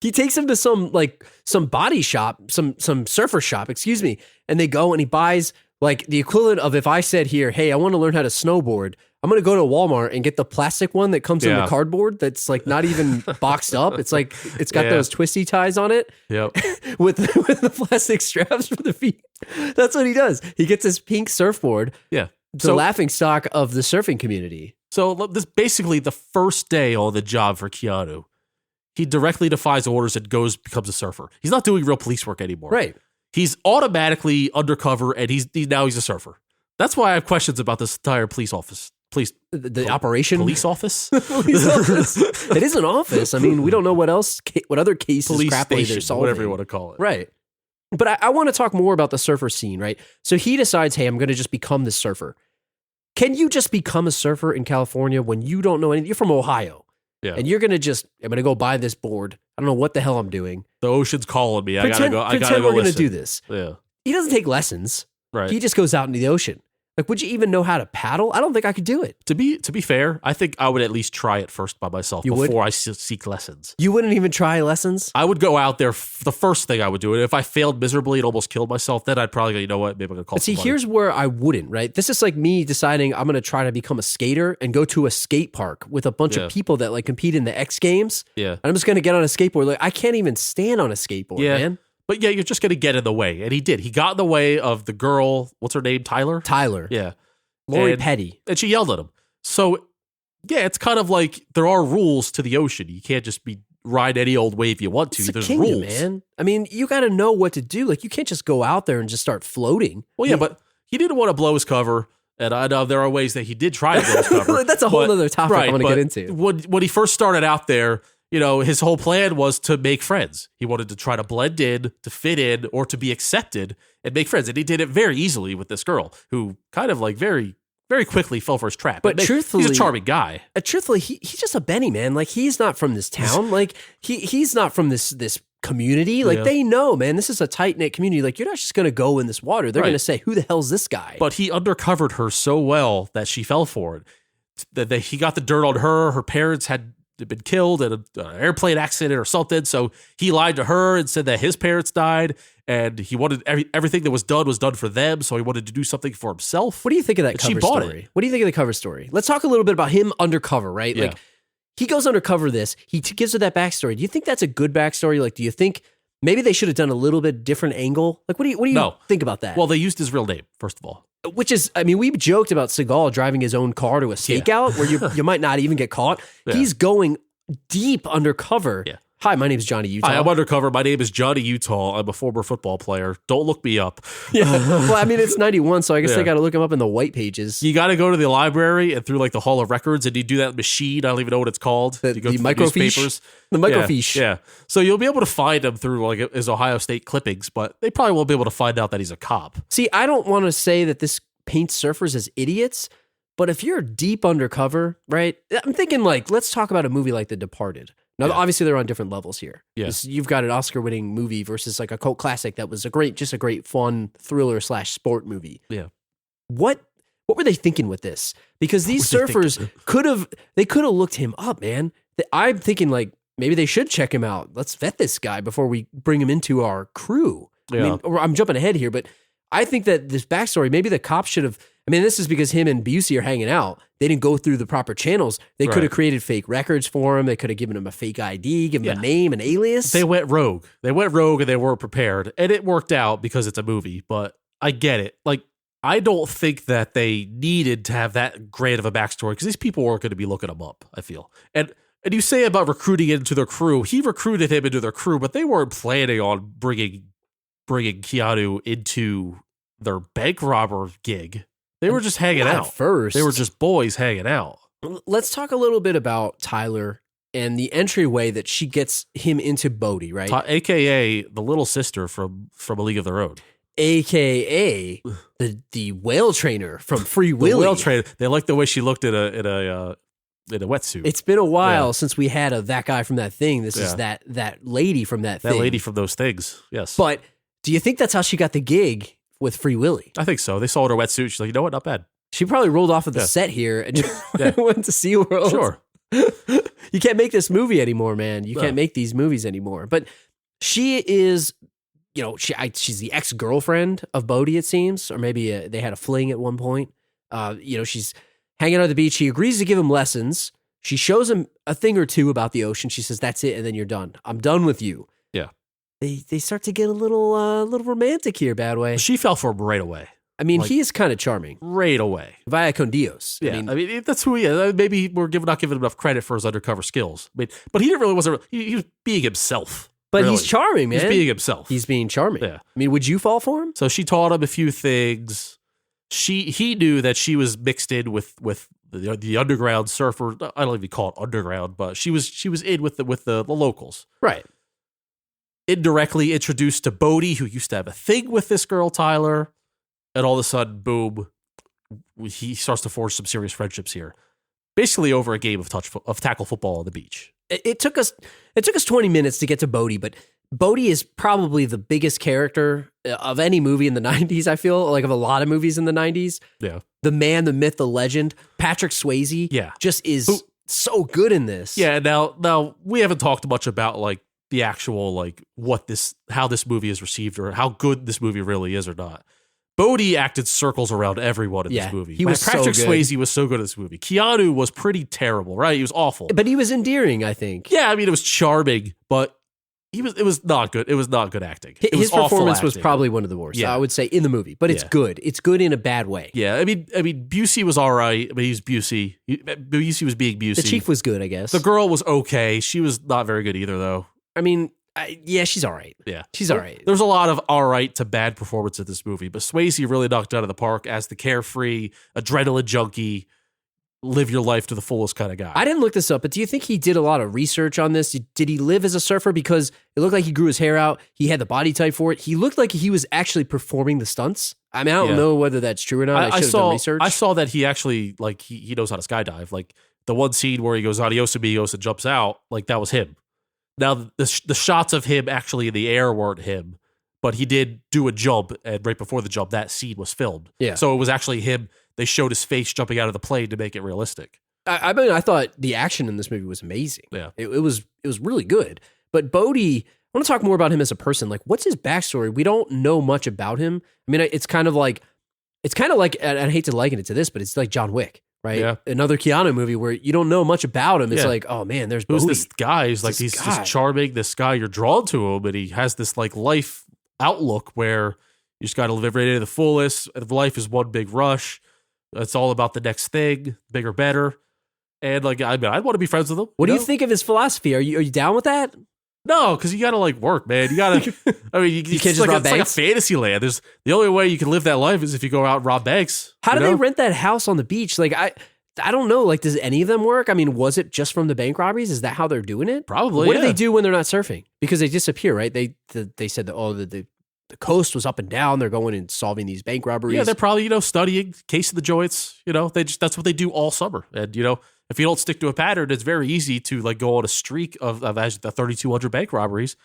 [SPEAKER 3] He takes him to some body shop, some surfer shop, excuse me, and they go and he buys like the equivalent of if I said here, "Hey, I want to learn how to snowboard." I'm going to go to Walmart and get the plastic one that comes in the cardboard that's like not even boxed up. It's like, it's got those twisty ties on it.
[SPEAKER 4] Yep.
[SPEAKER 3] with the plastic straps for the feet. That's what he does. He gets his pink surfboard.
[SPEAKER 4] Yeah.
[SPEAKER 3] The laughing stock of the surfing community.
[SPEAKER 4] So this basically the first day on the job for Keanu. He directly defies orders and becomes a surfer. He's not doing real police work anymore.
[SPEAKER 3] Right.
[SPEAKER 4] He's automatically undercover and now he's a surfer. That's why I have questions about this entire police office.
[SPEAKER 3] The operation
[SPEAKER 4] police office.
[SPEAKER 3] Police office. It is an office. I mean, we don't know what other cases
[SPEAKER 4] police
[SPEAKER 3] crappily
[SPEAKER 4] station,
[SPEAKER 3] they're solving.
[SPEAKER 4] whatever you want to call it.
[SPEAKER 3] Right. But I want to talk more about the surfer scene, right? So he decides, hey, I'm going to just become this surfer. Can you just become a surfer in California when you don't know anything? You're from Ohio.
[SPEAKER 4] Yeah.
[SPEAKER 3] And you're going to I'm going to go buy this board. I don't know what the hell I'm doing.
[SPEAKER 4] The ocean's calling me.
[SPEAKER 3] Pretend we're going to do this.
[SPEAKER 4] Yeah.
[SPEAKER 3] He doesn't take lessons.
[SPEAKER 4] Right.
[SPEAKER 3] He just goes out into the ocean. Like, would you even know how to paddle? I don't think I could do it.
[SPEAKER 4] To be fair, I think I would at least try it first by myself before I seek lessons.
[SPEAKER 3] You wouldn't even try lessons?
[SPEAKER 4] I would go out there. The first thing I would do, and if I failed miserably and almost killed myself, then I'd probably go, you know what, maybe I'm going to call somebody.
[SPEAKER 3] See, here's where I wouldn't, right? This is like me deciding I'm going to try to become a skater and go to a skate park with a bunch of people that like compete in the X Games.
[SPEAKER 4] Yeah.
[SPEAKER 3] And I'm just going to get on a skateboard. Like, I can't even stand on a skateboard, man.
[SPEAKER 4] But yeah, you're just going to get in the way. And he did. He got in the way of the girl. What's her name? Tyler? Yeah.
[SPEAKER 3] Lori Petty.
[SPEAKER 4] And she yelled at him. So, yeah, it's kind of like there are rules to the ocean. You can't just ride any old wave you want to.
[SPEAKER 3] It's
[SPEAKER 4] There's
[SPEAKER 3] kingdom,
[SPEAKER 4] rules.
[SPEAKER 3] Man. I mean, you got to know what to do. Like, you can't just go out there and just start floating.
[SPEAKER 4] Well, yeah, but he didn't want to blow his cover. And I know there are ways that he did try to blow his cover.
[SPEAKER 3] That's a whole other topic I want to get into.
[SPEAKER 4] When he first started out there, his whole plan was to make friends. He wanted to try to blend in, to fit in, or to be accepted and make friends. And he did it very easily with this girl who kind of like very, very quickly fell for his trap.
[SPEAKER 3] But truthfully,
[SPEAKER 4] he's a charming guy.
[SPEAKER 3] Truthfully, he's just a Benny, man. Like, he's not from this town. Like, he's not from this community. Like, they know, man, this is a tight-knit community. Like, you're not just going to go in this water. They're going to say, who the hell's this guy?
[SPEAKER 4] But he undercovered her so well that she fell for it. That he got the dirt on her. Her parents had been killed in an airplane accident or something. So he lied to her and said that his parents died, and he wanted everything that was done for them. So he wanted to do something for himself.
[SPEAKER 3] What do you think of that
[SPEAKER 4] And
[SPEAKER 3] cover
[SPEAKER 4] she bought
[SPEAKER 3] story?
[SPEAKER 4] it.
[SPEAKER 3] What do you think of the cover story? Let's talk a little bit about him undercover, right?
[SPEAKER 4] Yeah.
[SPEAKER 3] Like, he goes undercover this. He gives her that backstory. Do you think that's a good backstory? Like, do you think maybe they should have done a little bit different angle? Like, what do you think about that?
[SPEAKER 4] Well, they used his real name, first of all.
[SPEAKER 3] Which is, I mean, we joked about Seagal driving his own car to a stakeout where you might not even get caught.
[SPEAKER 4] Yeah.
[SPEAKER 3] He's going deep undercover.
[SPEAKER 4] Yeah.
[SPEAKER 3] Hi, my name is Johnny Utah.
[SPEAKER 4] Hi, I'm undercover. My name is Johnny Utah. I'm a former football player. Don't look me up.
[SPEAKER 3] Yeah. Well, I mean, it's 91, so I guess
[SPEAKER 4] Yeah.
[SPEAKER 3] they got to look him up in the white pages.
[SPEAKER 4] You got to go to the library and through like the Hall of Records, and you do that machine. I don't even know what it's called. You go
[SPEAKER 3] The
[SPEAKER 4] through
[SPEAKER 3] microfiche?
[SPEAKER 4] newspapers.
[SPEAKER 3] The microfiche.
[SPEAKER 4] Yeah. So you'll be able to find him through like his Ohio State clippings, but they probably won't be able to find out that he's a cop.
[SPEAKER 3] See, I don't want to say that this paints surfers as idiots, but if you're deep undercover, right? I'm thinking like, let's talk about a movie like The Departed. Now,
[SPEAKER 4] Yeah.
[SPEAKER 3] obviously, they're on different levels here.
[SPEAKER 4] Yeah.
[SPEAKER 3] You've got an Oscar-winning movie versus like a cult classic that was a great fun thriller / sport movie.
[SPEAKER 4] Yeah.
[SPEAKER 3] What were they thinking with this? Because these
[SPEAKER 4] What were they
[SPEAKER 3] surfers could have looked him up, man. I'm thinking like maybe they should check him out. Let's vet this guy before we bring him into our crew.
[SPEAKER 4] Yeah.
[SPEAKER 3] I mean, I'm jumping ahead here, but I think that this backstory, maybe the cops should have. I mean, this is because him and Busey are hanging out. They didn't go through the proper channels. They could have
[SPEAKER 4] Right.
[SPEAKER 3] created fake records for him. They could have given him a fake ID, given him a name, an alias.
[SPEAKER 4] They went rogue. They went rogue and they weren't prepared. And it worked out because it's a movie, but I get it. Like, I don't think that they needed to have that great of a backstory because these people weren't going to be looking him up, I feel. And you say about recruiting into their crew, he recruited him into their crew, but they weren't planning on bringing Keanu into their bank robber gig. They were just hanging
[SPEAKER 3] Not
[SPEAKER 4] out.
[SPEAKER 3] at first.
[SPEAKER 4] They were just boys hanging out.
[SPEAKER 3] Let's talk a little bit about Tyler and the entryway that she gets him into Bodhi, right?
[SPEAKER 4] AKA the little sister from A League of Their Own.
[SPEAKER 3] AKA the whale trainer from Free Willy.
[SPEAKER 4] The whale trainer. They like the way she looked in a wetsuit.
[SPEAKER 3] It's been a while
[SPEAKER 4] Yeah.
[SPEAKER 3] since we had that guy from that thing. This is
[SPEAKER 4] Yeah.
[SPEAKER 3] that lady from that thing.
[SPEAKER 4] That lady from those things. Yes.
[SPEAKER 3] But do you think that's how she got the gig with Free Willy?
[SPEAKER 4] I think so. They saw her in a wetsuit. She's like, you know what? Not bad.
[SPEAKER 3] She probably rolled off of the
[SPEAKER 4] Yeah.
[SPEAKER 3] set here and just
[SPEAKER 4] Yeah.
[SPEAKER 3] went to SeaWorld.
[SPEAKER 4] Sure.
[SPEAKER 3] You can't make this movie anymore, man. You
[SPEAKER 4] No.
[SPEAKER 3] can't make these movies anymore. But she is, she's the ex-girlfriend of Bodhi, it seems, or maybe they had a fling at one point. She's hanging out at the beach. He agrees to give him lessons. She shows him a thing or two about the ocean. She says, "That's it, and then you're done. I'm done with you."
[SPEAKER 4] Yeah.
[SPEAKER 3] They start to get a little romantic here, Badway.
[SPEAKER 4] She fell for him right away.
[SPEAKER 3] I mean,
[SPEAKER 4] Like-
[SPEAKER 3] he is kind of charming.
[SPEAKER 4] Right away.
[SPEAKER 3] Via con Dios.
[SPEAKER 4] Yeah. I mean, that's who he is. Maybe we're not giving him enough credit for his undercover skills. I mean, but he wasn't. He was being himself.
[SPEAKER 3] But
[SPEAKER 4] really.
[SPEAKER 3] he's charming, man.
[SPEAKER 4] He's being himself.
[SPEAKER 3] He's being charming.
[SPEAKER 4] Yeah.
[SPEAKER 3] I mean, would you fall for him?
[SPEAKER 4] So she taught him a few things. He knew that she was mixed in with the underground surfer. I don't even call it underground, but she was in with the locals.
[SPEAKER 3] Right.
[SPEAKER 4] Indirectly introduced to Bodhi, who used to have a thing with this girl Tyler, and all of a sudden, boom, he starts to forge some serious friendships here. Basically, over a game of tackle football on the beach.
[SPEAKER 3] It took us 20 minutes to get to Bodhi, but Bodhi is probably the biggest character of any movie in the 90s, I feel, like of a lot of movies in the 90s.
[SPEAKER 4] Yeah.
[SPEAKER 3] The man, the myth, the legend, Patrick Swayze,
[SPEAKER 4] Yeah.
[SPEAKER 3] just is so good in this.
[SPEAKER 4] Yeah. Now we haven't talked much about like the actual like how this movie is received or how good this movie really is or not. Bodhi acted circles around everyone in this movie.
[SPEAKER 3] He was
[SPEAKER 4] Patrick
[SPEAKER 3] so good.
[SPEAKER 4] Swayze was so good in this movie. Keanu was pretty terrible, right? He was awful.
[SPEAKER 3] But he was endearing, I think.
[SPEAKER 4] Yeah, I mean it was charming, but it was not good. It was not good acting. It was
[SPEAKER 3] His
[SPEAKER 4] awful
[SPEAKER 3] performance was
[SPEAKER 4] acting.
[SPEAKER 3] probably one of the worst,
[SPEAKER 4] Yeah.
[SPEAKER 3] I would say, in the movie. But it's
[SPEAKER 4] Yeah.
[SPEAKER 3] good. It's good in a bad way.
[SPEAKER 4] Yeah, I mean Busey was all right. I mean, he's Busey. Busey was being Busey.
[SPEAKER 3] The chief was good, I guess.
[SPEAKER 4] The girl was okay. She was not very good either, though.
[SPEAKER 3] I mean, she's all right.
[SPEAKER 4] Yeah.
[SPEAKER 3] She's all right.
[SPEAKER 4] There's a lot of all right to bad performance in this movie, but Swayze really knocked it out of the park as the carefree, adrenaline junkie, live your life to the fullest kind of guy.
[SPEAKER 3] I didn't look this up, but do you think he did a lot of research on this? Did he live as a surfer? Because it looked like he grew his hair out. He had the body type for it. He looked like he was actually performing the stunts. I mean, I don't
[SPEAKER 4] Yeah.
[SPEAKER 3] know whether that's true or not. I should have done research.
[SPEAKER 4] I saw that he actually like he knows how to skydive. Like the one scene where he goes adios amigos and jumps out, like that was him. Now the shots of him actually in the air weren't him, but he did do a jump, and right before the jump, that scene was filmed.
[SPEAKER 3] Yeah.
[SPEAKER 4] So it was actually him. They showed his face jumping out of the plane to make it realistic.
[SPEAKER 3] I mean, I thought the action in this movie was amazing.
[SPEAKER 4] Yeah.
[SPEAKER 3] It was really good. But Bodhi, I want to talk more about him as a person. Like, what's his backstory? We don't know much about him. I mean, it's kind of like, and I hate to liken it to this, but it's like John Wick, right?
[SPEAKER 4] Yeah.
[SPEAKER 3] Another Keanu movie where you don't know much about him. It's like, oh man, there's
[SPEAKER 4] Who's
[SPEAKER 3] Bodhi.
[SPEAKER 4] this guy? He's like, he's just charming. This guy, you're drawn to him, but he has this like life outlook where you just got to live every day to the fullest. Life is one big rush. It's all about the next thing, bigger, better. And like, I mean, I'd want to be friends with him.
[SPEAKER 3] What do you think of his philosophy? Are you down with that?
[SPEAKER 4] No, because you got to like work, man. You got to, I mean,
[SPEAKER 3] you can't just rob
[SPEAKER 4] it's like a
[SPEAKER 3] banks?
[SPEAKER 4] fantasy land. The only way you can live that life is if you go out and rob banks.
[SPEAKER 3] How do they rent that house on the beach? Like, I don't know. Like, does any of them work? I mean, was it just from the bank robberies? Is that how they're doing it?
[SPEAKER 4] Probably.
[SPEAKER 3] What do they do when they're not surfing? Because they disappear, right? They said that, the coast was up and down. They're going and solving these bank robberies.
[SPEAKER 4] Yeah, they're probably, studying case of the joints. That's what they do all summer. And, if you don't stick to a pattern, it's very easy to like go on a streak of the 3,200 bank robberies.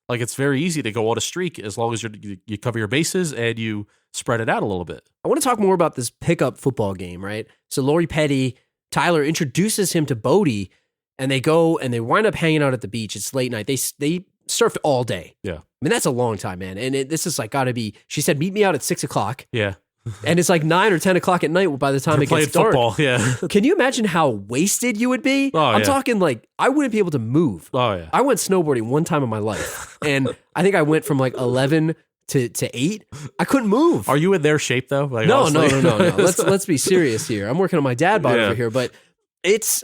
[SPEAKER 4] Like, it's very easy to go on a streak as long as you cover your bases and you spread it out a little bit.
[SPEAKER 3] I want to talk more about this pickup football game, right? So Lori Petty, Tyler introduces him to Bodhi, and they go and they wind up hanging out at the beach. It's late night. They surfed all day.
[SPEAKER 4] Yeah.
[SPEAKER 3] I mean, that's a long time, man. And this is like got to be, she said, meet me out at 6:00.
[SPEAKER 4] Yeah.
[SPEAKER 3] And it's like 9 or 10 o'clock at night by the time
[SPEAKER 4] You're
[SPEAKER 3] it
[SPEAKER 4] playing
[SPEAKER 3] gets dark.
[SPEAKER 4] football, yeah.
[SPEAKER 3] Can you imagine how wasted you would be? I'm talking like, I wouldn't be able to move.
[SPEAKER 4] Oh, yeah.
[SPEAKER 3] I went snowboarding one time in my life. And I think I went from like 11 to 8. I couldn't move.
[SPEAKER 4] Are you in their shape, though? Like,
[SPEAKER 3] No.
[SPEAKER 4] honestly?
[SPEAKER 3] Let's be serious here. I'm working on my dad bod over here, but it's...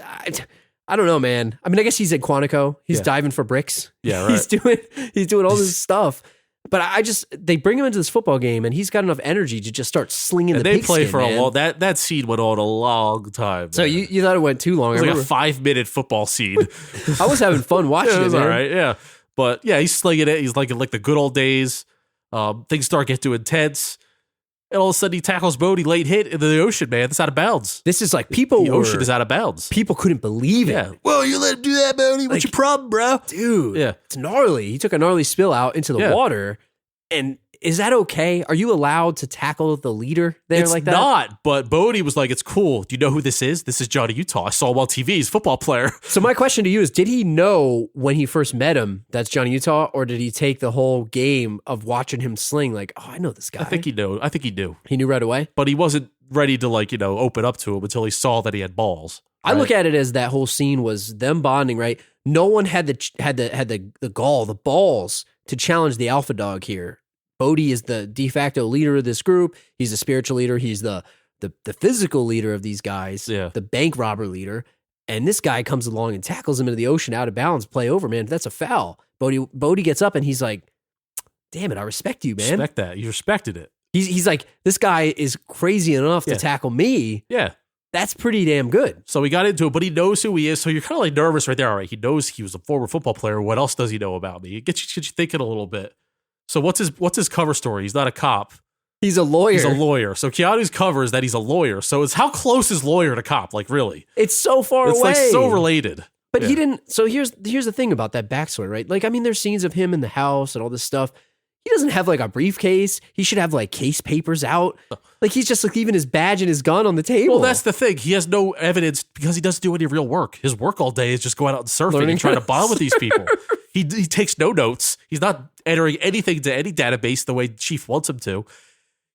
[SPEAKER 3] I don't know, man. I mean, I guess he's at Quantico. He's diving for bricks.
[SPEAKER 4] Yeah, right.
[SPEAKER 3] He's doing all this stuff. But they bring him into this football game, and he's got enough energy to just start slinging
[SPEAKER 4] and
[SPEAKER 3] the
[SPEAKER 4] they
[SPEAKER 3] pigskin,
[SPEAKER 4] play for
[SPEAKER 3] man.
[SPEAKER 4] a long. That scene went on a long time.
[SPEAKER 3] So
[SPEAKER 4] man.
[SPEAKER 3] you thought it went too long?
[SPEAKER 4] It was like a 5-minute football scene.
[SPEAKER 3] I was having fun watching
[SPEAKER 4] it. Was
[SPEAKER 3] man.
[SPEAKER 4] all right, yeah. But yeah, he's slinging it. He's like the good old days. Things start getting too intense. And all of a sudden, he tackles Bodhi late hit into the ocean, man. That's out of bounds.
[SPEAKER 3] This is like
[SPEAKER 4] The ocean is out of bounds.
[SPEAKER 3] People couldn't believe it.
[SPEAKER 4] Yeah. Whoa, you let him do that, Bodhi? What's your problem, bro?
[SPEAKER 3] Dude,
[SPEAKER 4] Yeah.
[SPEAKER 3] it's gnarly. He took a gnarly spill out into the water. And is that okay? Are you allowed to tackle the leader there
[SPEAKER 4] It's
[SPEAKER 3] like that?
[SPEAKER 4] not, but Bodhi was like, it's cool. Do you know who this is? This is Johnny Utah. I saw him on TV. He's a football player.
[SPEAKER 3] So my question to you is, did he know when he first met him that's Johnny Utah, or did he take the whole game of watching him sling like, oh, I know this guy?
[SPEAKER 4] I think he knew.
[SPEAKER 3] He knew right away?
[SPEAKER 4] But he wasn't ready to open up to him until he saw that he had balls.
[SPEAKER 3] I look at it as that whole scene was them bonding, right? No one had the balls to challenge the alpha dog here. Bodhi is the de facto leader of this group. He's the spiritual leader. He's the physical leader of these guys.
[SPEAKER 4] Yeah.
[SPEAKER 3] The bank robber leader. And this guy comes along and tackles him into the ocean out of bounds. Play over, man. That's a foul. Bodhi gets up and he's like, damn it, I respect you, man.
[SPEAKER 4] Respect that. You respected it.
[SPEAKER 3] He's like, this guy is crazy enough to tackle me.
[SPEAKER 4] Yeah.
[SPEAKER 3] That's pretty damn good.
[SPEAKER 4] So we got into it, but he knows who he is. So you're kind of like nervous right there. All right. He knows he was a former football player. What else does he know about me? It gets you thinking a little bit. So what's his cover story? He's not a cop.
[SPEAKER 3] He's a lawyer.
[SPEAKER 4] He's a lawyer. So Keanu's cover is that he's a lawyer. So it's how close is lawyer to cop? Like really?
[SPEAKER 3] It's so far
[SPEAKER 4] It's
[SPEAKER 3] away.
[SPEAKER 4] like so related.
[SPEAKER 3] But he didn't. So here's the thing about that backstory, right? Like, I mean, there's scenes of him in the house and all this stuff. He doesn't have like a briefcase. He should have like case papers out. Like he's just like leaving his badge and his gun on the table.
[SPEAKER 4] Well, that's the thing. He has no evidence because he doesn't do any real work. His work all day is just going out and surfing and trying to bond with these people. He takes no notes. He's not entering anything to any database the way Chief wants him to.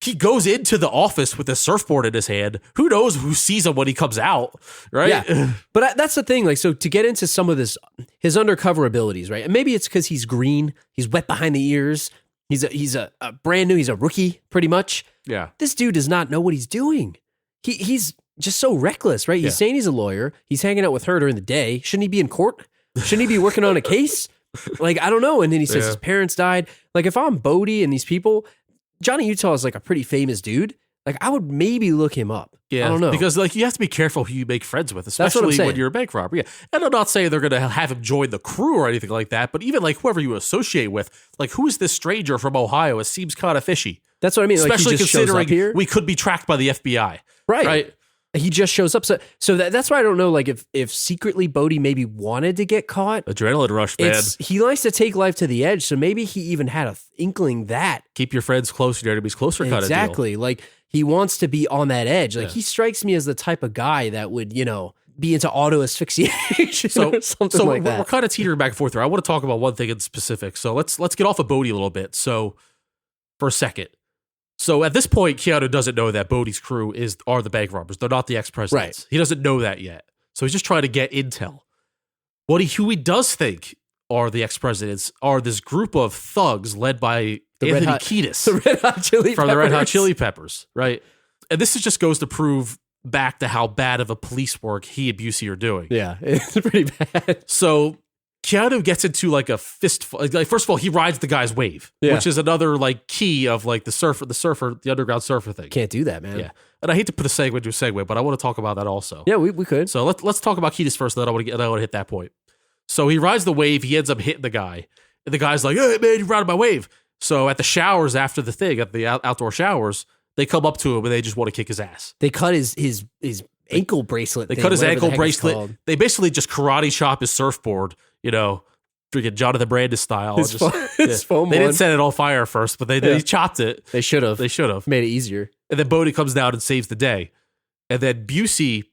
[SPEAKER 4] He goes into the office with a surfboard in his hand. Who knows who sees him when he comes out, right?
[SPEAKER 3] Yeah. But that's the thing. Like, so to get into some of his undercover abilities, right? And maybe it's because he's green. He's wet behind the ears. He's a brand new. He's a rookie, pretty much.
[SPEAKER 4] Yeah.
[SPEAKER 3] This dude does not know what he's doing. He's just so reckless, right? He's saying he's a lawyer. He's hanging out with her during the day. Shouldn't he be in court? Shouldn't he be working on a case? Like, I don't know. And then he says his parents died. Like, if I'm Bodhi and these people, Johnny Utah is like a pretty famous dude. Like, I would maybe look him up.
[SPEAKER 4] Yeah,
[SPEAKER 3] I don't know.
[SPEAKER 4] because like you have to be careful who you make friends with,
[SPEAKER 3] That's what I'm
[SPEAKER 4] especially
[SPEAKER 3] saying.
[SPEAKER 4] when you're a bank robber. Yeah, and I'm not saying they're going to have him join the crew or anything like that, but even like whoever you associate with, like who is this stranger from Ohio? It seems kind of fishy.
[SPEAKER 3] That's what I mean.
[SPEAKER 4] Especially
[SPEAKER 3] like, he just shows up
[SPEAKER 4] considering
[SPEAKER 3] here.
[SPEAKER 4] we could be tracked by the FBI.
[SPEAKER 3] Right. He just shows up. So that's why I don't know, like, if secretly Bodhi maybe wanted to get caught.
[SPEAKER 4] Adrenaline rush, man.
[SPEAKER 3] He likes to take life to the edge, so maybe he even had a inkling that.
[SPEAKER 4] Keep your friends close, your enemies closer kind of deal.
[SPEAKER 3] Exactly. Like, he wants to be on that edge. Like, he strikes me as the type of guy that would, be into auto asphyxiation
[SPEAKER 4] So,
[SPEAKER 3] or something like that.
[SPEAKER 4] We're kind of teetering back and forth here. I want to talk about one thing in specific. So let's get off of Bodhi a little bit. So for a second. So at this point, Keanu doesn't know that Bodhi's crew are the bank robbers. They're not the ex-presidents.
[SPEAKER 3] Right.
[SPEAKER 4] He doesn't know that yet. So he's just trying to get intel. Who he does think are the ex-presidents are this group of thugs led by Anthony Kiedis
[SPEAKER 3] the Red Hot Chili
[SPEAKER 4] from
[SPEAKER 3] Peppers.
[SPEAKER 4] the Red Hot Chili Peppers, right? And this just goes to prove back to how bad of a police work he and Busey are doing.
[SPEAKER 3] Yeah, it's pretty bad.
[SPEAKER 4] So Keanu gets into like a fist. Like first of all, he rides the guy's wave, which is another like key of like the underground surfer thing.
[SPEAKER 3] Can't do that, man.
[SPEAKER 4] Yeah, and I hate to put a segue into a segue, but I want to talk about that also.
[SPEAKER 3] Yeah, we could.
[SPEAKER 4] So let's talk about Kiedis first. Then I want to hit that point. So he rides the wave. He ends up hitting the guy, and the guy's like, "Hey man, you riding my wave." So at the showers after the thing, at the outdoor showers, they come up to him and they just want to kick his ass.
[SPEAKER 3] They cut his ankle bracelet.
[SPEAKER 4] They
[SPEAKER 3] thing,
[SPEAKER 4] cut his
[SPEAKER 3] whatever the
[SPEAKER 4] ankle
[SPEAKER 3] heck it's
[SPEAKER 4] bracelet.
[SPEAKER 3] called.
[SPEAKER 4] They basically just karate chop his surfboard, freaking Jonathan Brandis style.
[SPEAKER 3] His foam
[SPEAKER 4] they
[SPEAKER 3] one.
[SPEAKER 4] didn't set it on fire first, but they chopped it.
[SPEAKER 3] They should have.
[SPEAKER 4] They should have.
[SPEAKER 3] Made it easier.
[SPEAKER 4] And then Bodhi comes down and saves the day. And then Busey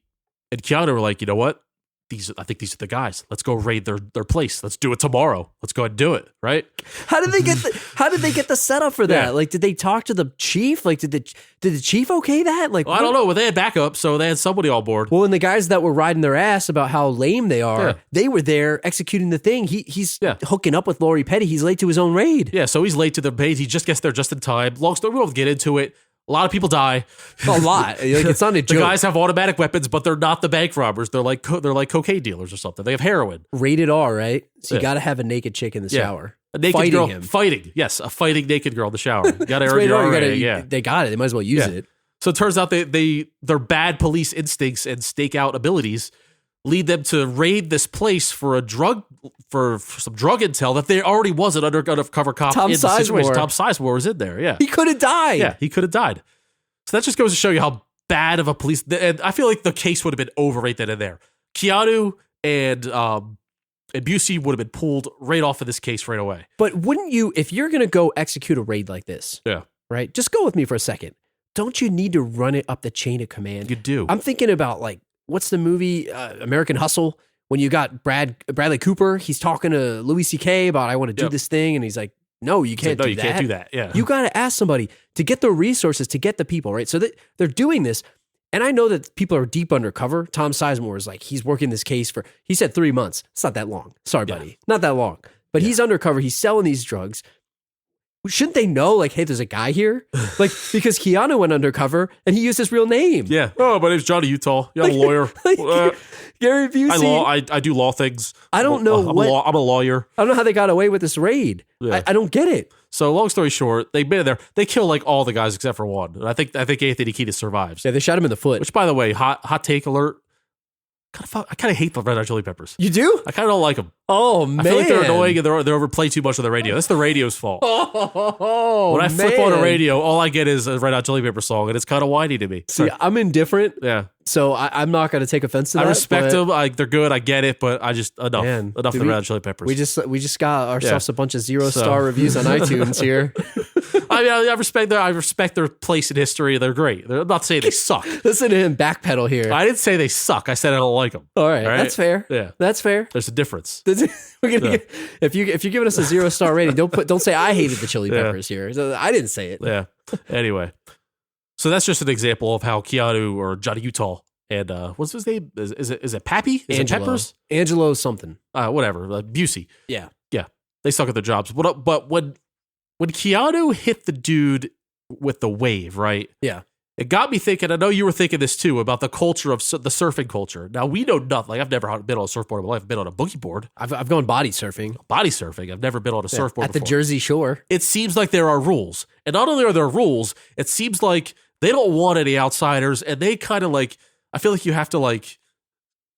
[SPEAKER 4] and Keanu were like, you know what? I think these are the guys. Let's go raid their place. Let's do it tomorrow. Let's go ahead and do it, right?
[SPEAKER 3] How did they get the setup for that?
[SPEAKER 4] Yeah.
[SPEAKER 3] Like, did they talk to the chief? Like, did the chief okay that? Like,
[SPEAKER 4] Well, I don't know. Well, they had backup, so they had somebody on board.
[SPEAKER 3] Well, and the guys that were riding their ass about how lame they are, they were there executing the thing. He's hooking up with Lori Petty. He's late to his own raid.
[SPEAKER 4] Yeah, so he's late to the raid. He just gets there just in time. Long story, we won't get into it. A lot of people die.
[SPEAKER 3] A lot. Like, it's not a joke.
[SPEAKER 4] The guys have automatic weapons, but they're not the bank robbers. They're like cocaine dealers or something. They have heroin.
[SPEAKER 3] Rated R, right? So you got to have a naked chick in the shower.
[SPEAKER 4] A naked
[SPEAKER 3] fighting
[SPEAKER 4] girl
[SPEAKER 3] him.
[SPEAKER 4] Fighting. Yes, a fighting naked girl in the shower. You got to earn
[SPEAKER 3] Rated
[SPEAKER 4] your
[SPEAKER 3] R,
[SPEAKER 4] R rating. Yeah.
[SPEAKER 3] They got it. They might as well use it.
[SPEAKER 4] So it turns out their bad police instincts and stakeout abilities lead them to raid this place for some drug intel that there already was an undercover cop
[SPEAKER 3] Tom
[SPEAKER 4] in the situation.
[SPEAKER 3] Sizemore.
[SPEAKER 4] Tom Sizemore was in there. Yeah,
[SPEAKER 3] He could have died.
[SPEAKER 4] yeah, he could have died. So that just goes to show you how bad of a police. And I feel like the case would have been overrated in there. Keanu and Busey would have been pulled right off of this case right away.
[SPEAKER 3] But wouldn't you, if you're going to go execute a raid like this, right? Just go with me for a second. Don't you need to run it up the chain of command?
[SPEAKER 4] You do.
[SPEAKER 3] I'm thinking about like, what's the movie American Hustle? When you got Bradley Cooper, he's talking to Louis C.K. about I want to do this thing, and he's like, "No, you can't.
[SPEAKER 4] You can't do that. Yeah,
[SPEAKER 3] you got to ask somebody to get the resources to get the people right." So that they're doing this, and I know that people are deep undercover. Tom Sizemore is like he's working this case for. He said 3 months. It's not that long. Sorry, buddy, not that long. But he's undercover. He's selling these drugs. Shouldn't they know, like, hey, there's a guy here? Like, because Keanu went undercover and he used his real name.
[SPEAKER 4] Yeah. Oh, my name's Johnny Utah. Yeah, I'm a lawyer.
[SPEAKER 3] Gary Busey.
[SPEAKER 4] I do law things.
[SPEAKER 3] I don't know
[SPEAKER 4] I'm a lawyer.
[SPEAKER 3] I don't know how they got away with this raid.
[SPEAKER 4] Yeah.
[SPEAKER 3] I don't get it.
[SPEAKER 4] So long story short, they've been there. They kill like all the guys except for one. And I think Anthony Kiedis survives.
[SPEAKER 3] Yeah, they shot him in the foot.
[SPEAKER 4] Which, by the way, hot take alert. I kind of hate the Red Hot Chili Peppers.
[SPEAKER 3] You do?
[SPEAKER 4] I kind of don't like them.
[SPEAKER 3] Oh, man.
[SPEAKER 4] I feel like they're annoying and they overplay too much on the radio. That's the radio's fault.
[SPEAKER 3] Oh,
[SPEAKER 4] when I flip on a radio, all I get is a Red Hot Chili Pepper song, and it's kind of whiny to me.
[SPEAKER 3] See, I'm indifferent.
[SPEAKER 4] Yeah.
[SPEAKER 3] So I'm not going to take offense to that.
[SPEAKER 4] I respect them. They're good. I get it, but I just enough of the Red Hot Chili Peppers.
[SPEAKER 3] We just got ourselves a bunch of 0-star reviews on iTunes here.
[SPEAKER 4] I mean, I respect their place in history. They're great. I'm not saying they suck.
[SPEAKER 3] Listen to him backpedal here.
[SPEAKER 4] I didn't say they suck. I said I don't like them.
[SPEAKER 3] All right, that's fair.
[SPEAKER 4] Yeah,
[SPEAKER 3] that's fair.
[SPEAKER 4] There's a difference.
[SPEAKER 3] We're gonna if you're giving us a 0-star rating, don't say I hated the Chili Peppers here. So I didn't say it.
[SPEAKER 4] Yeah. Anyway, so that's just an example of how Keanu or Johnny Utah and what's his name? Is it Pappy? Is it Peppers?
[SPEAKER 3] Angelo something.
[SPEAKER 4] Whatever. Busey.
[SPEAKER 3] Yeah.
[SPEAKER 4] They suck at their jobs. But when Keanu hit the dude with the wave, right?
[SPEAKER 3] Yeah.
[SPEAKER 4] It got me thinking, I know you were thinking this too, about the culture of the surfing culture. Now, we know nothing. Like, I've never been on a surfboard in my life. I've been on a boogie board.
[SPEAKER 3] I've gone body surfing.
[SPEAKER 4] Body surfing. I've never been on a surfboard
[SPEAKER 3] at the
[SPEAKER 4] before.
[SPEAKER 3] Jersey Shore.
[SPEAKER 4] It seems like there are rules. And not only are there rules, it seems like they don't want any outsiders, and they kind of like, I feel like you have to like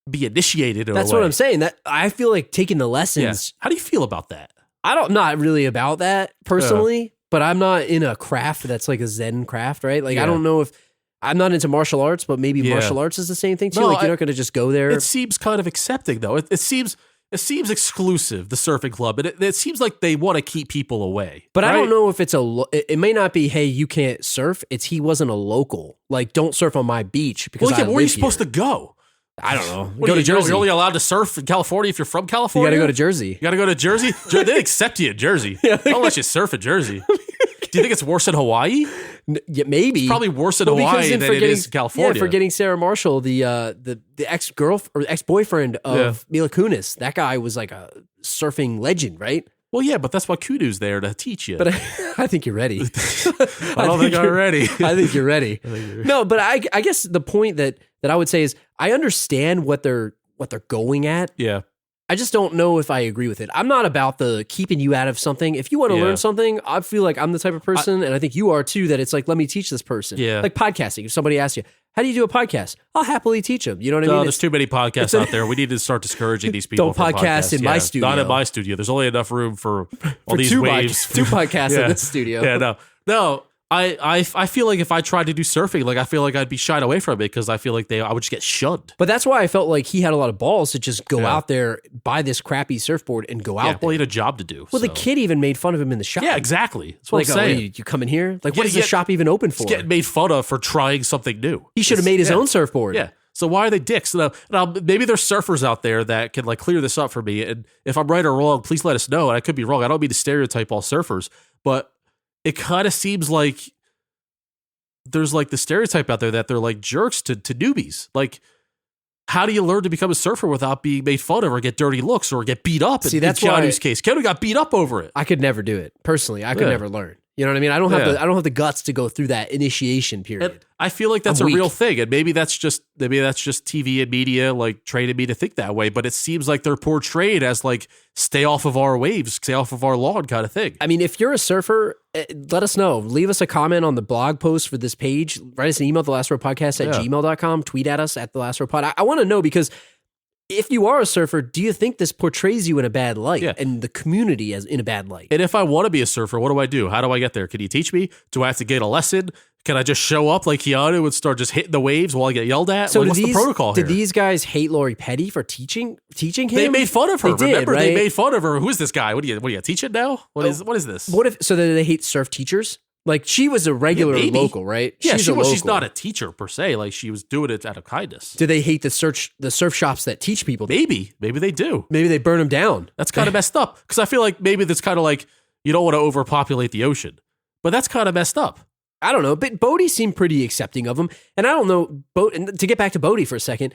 [SPEAKER 4] be initiated in a way.
[SPEAKER 3] That's what I'm saying. That I feel like taking the lessons.
[SPEAKER 4] Yeah. How do you feel about that?
[SPEAKER 3] Not really about that personally, but I'm not in a craft that's like a Zen craft, right? Like, I don't know if I'm not into martial arts, but maybe martial arts is the same thing too.
[SPEAKER 4] No,
[SPEAKER 3] like, you're not going to just go there.
[SPEAKER 4] It seems kind of accepting though. It seems exclusive, the surfing club, and it seems like they want to keep people away.
[SPEAKER 3] But
[SPEAKER 4] right?
[SPEAKER 3] I don't know if it's it may not be, hey, you can't surf. It's he wasn't a local. Like, don't surf on my beach because
[SPEAKER 4] where are you supposed to go?
[SPEAKER 3] I don't know.
[SPEAKER 4] What
[SPEAKER 3] Go
[SPEAKER 4] are
[SPEAKER 3] to
[SPEAKER 4] you,
[SPEAKER 3] Jersey.
[SPEAKER 4] You're only allowed to surf in California if you're from
[SPEAKER 3] You
[SPEAKER 4] California?
[SPEAKER 3] got to go to Jersey.
[SPEAKER 4] You got to go to Jersey? They accept you in Jersey. They don't let you surf in Jersey. Do you think it's worse in Hawaii?
[SPEAKER 3] Yeah, maybe.
[SPEAKER 4] It's probably worse in
[SPEAKER 3] Well,
[SPEAKER 4] Hawaii
[SPEAKER 3] because
[SPEAKER 4] than it is in California.
[SPEAKER 3] Yeah, for getting Sarah Marshall, the ex-boyfriend of Mila Kunis. That guy was like a surfing legend, right?
[SPEAKER 4] Well, yeah, but that's why Kudu's there to teach you.
[SPEAKER 3] But I think you're ready.
[SPEAKER 4] I don't think I'm ready.
[SPEAKER 3] I think you're ready. No, but I guess the point that I would say is I understand what they're going at.
[SPEAKER 4] Yeah.
[SPEAKER 3] I just don't know if I agree with it. I'm not about the keeping you out of something. If you want to learn something, I feel like I'm the type of person, and I think you are too, that it's like, let me teach this person.
[SPEAKER 4] Yeah.
[SPEAKER 3] Like podcasting. If somebody asks you, how do you do a podcast? I'll happily teach them. You know what I mean?
[SPEAKER 4] There's too many podcasts out there. We need to start discouraging these people.
[SPEAKER 3] Don't
[SPEAKER 4] from
[SPEAKER 3] podcast
[SPEAKER 4] podcasts.
[SPEAKER 3] in my studio.
[SPEAKER 4] Not in my studio. There's only enough room for all
[SPEAKER 3] For
[SPEAKER 4] these
[SPEAKER 3] two
[SPEAKER 4] waves.
[SPEAKER 3] two podcasts in this studio.
[SPEAKER 4] Yeah, no. I feel like if I tried to do surfing, like I feel like I'd be shied away from it because I feel like I would just get shunned.
[SPEAKER 3] But that's why I felt like he had a lot of balls to just go out there, buy this crappy surfboard, and go out there.
[SPEAKER 4] Well, he had a job to do.
[SPEAKER 3] Well, the kid even made fun of him in the shop.
[SPEAKER 4] Yeah, exactly. That's what
[SPEAKER 3] Like,
[SPEAKER 4] I'm saying.
[SPEAKER 3] you come in here? Like, what is the shop even open for?
[SPEAKER 4] He's getting made fun of for trying something new.
[SPEAKER 3] He should have made his own surfboard.
[SPEAKER 4] Yeah. So why are they dicks? Now, maybe there's surfers out there that can like clear this up for me. And if I'm right or wrong, please let us know. And I could be wrong. I don't mean to stereotype all surfers, but it kind of seems like there's like the stereotype out there that they're like jerks to newbies. Like, how do you learn to become a surfer without being made fun of or get dirty looks or get beat up?
[SPEAKER 3] See,
[SPEAKER 4] in
[SPEAKER 3] that's why
[SPEAKER 4] Keanu's case. Keanu got beat up over it.
[SPEAKER 3] I could never do it. Personally, I could never learn. You know what I mean? I don't have the guts to go through that initiation period.
[SPEAKER 4] And I feel like that's
[SPEAKER 3] I'm
[SPEAKER 4] a real
[SPEAKER 3] weak.
[SPEAKER 4] thing, and maybe that's just TV and media like training me to think that way. But it seems like they're portrayed as like stay off of our waves, stay off of our lawn kind of thing.
[SPEAKER 3] I mean, if you're a surfer, let us know. Leave us a comment on the blog post for this page. Write us an email, thelastrow@gmail.com. Tweet at us at thelasrowpod. I want to know, because if you are a surfer, do you think this portrays you in a bad light and the community as in a bad light?
[SPEAKER 4] And if I want to be a surfer, what do I do? How do I get there? Can you teach me? Do I have to get a lesson? Can I just show up like Keanu and start just hitting the waves while I get yelled at?
[SPEAKER 3] So
[SPEAKER 4] what's the protocol here?
[SPEAKER 3] Did these guys hate Lori Petty for teaching him?
[SPEAKER 4] They made fun of her.
[SPEAKER 3] They did,
[SPEAKER 4] Remember,
[SPEAKER 3] right?
[SPEAKER 4] they made fun of her. Who's this guy? What are you teaching now? What is this?
[SPEAKER 3] What if so? Did they hate surf teachers? Like, she was a regular local, right?
[SPEAKER 4] Yeah,
[SPEAKER 3] she's a local.
[SPEAKER 4] she's not a teacher per se. Like, she was doing it out of kindness.
[SPEAKER 3] Do they hate the surf shops that teach people?
[SPEAKER 4] Maybe they do.
[SPEAKER 3] Maybe they burn them down.
[SPEAKER 4] That's kind of messed up, because I feel like maybe that's kind of like you don't want to overpopulate the ocean, but that's kind of messed up.
[SPEAKER 3] I don't know, but Bodhi seemed pretty accepting of him, and I don't know. And to get back to Bodhi for a second,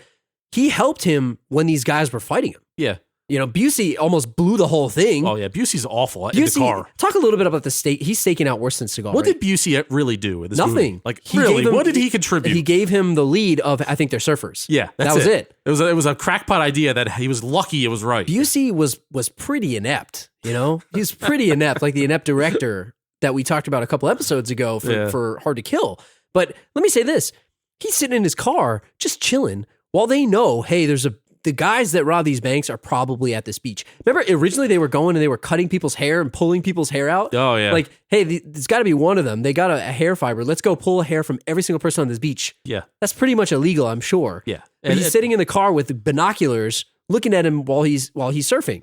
[SPEAKER 3] he helped him when these guys were fighting him.
[SPEAKER 4] Yeah.
[SPEAKER 3] You know, Busey almost blew the whole thing.
[SPEAKER 4] Oh yeah, Busey's awful in the car.
[SPEAKER 3] Talk a little bit about the state. He's staking out worse than Seagal.
[SPEAKER 4] What
[SPEAKER 3] right?
[SPEAKER 4] did Busey really do in this
[SPEAKER 3] Nothing.
[SPEAKER 4] movie? Like,
[SPEAKER 3] He
[SPEAKER 4] really,
[SPEAKER 3] gave him-
[SPEAKER 4] what did he contribute?
[SPEAKER 3] He gave him the lead of, I think they're surfers.
[SPEAKER 4] Yeah,
[SPEAKER 3] that was it.
[SPEAKER 4] It was a crackpot idea that he was lucky it was right.
[SPEAKER 3] Busey was pretty inept. You know, he's pretty inept, like the inept director that we talked about a couple episodes ago for Hard to Kill. But let me say this: he's sitting in his car just chilling while they know, hey, the guys that rob these banks are probably at this beach. Remember, originally they were going and they were cutting people's hair and pulling people's hair out.
[SPEAKER 4] Oh, yeah.
[SPEAKER 3] Like, hey, there's got to be one of them. They got a hair fiber. Let's go pull a hair from every single person on this beach.
[SPEAKER 4] Yeah.
[SPEAKER 3] That's pretty much illegal, I'm sure.
[SPEAKER 4] Yeah.
[SPEAKER 3] But he's sitting in the car with binoculars looking at him while he's surfing.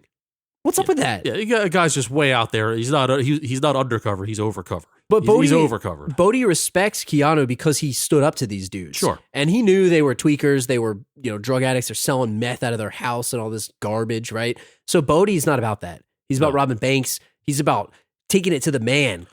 [SPEAKER 3] What's up with that?
[SPEAKER 4] Yeah, you got a guy's just way out there. He's not undercover. He's overcover.
[SPEAKER 3] But
[SPEAKER 4] He's overcovered.
[SPEAKER 3] Bodhi respects Keanu because he stood up to these dudes.
[SPEAKER 4] Sure.
[SPEAKER 3] And he knew they were tweakers. They were, drug addicts. They're selling meth out of their house and all this garbage, right? So Bodhi's not about that. He's about robbing banks. He's about taking it to the man,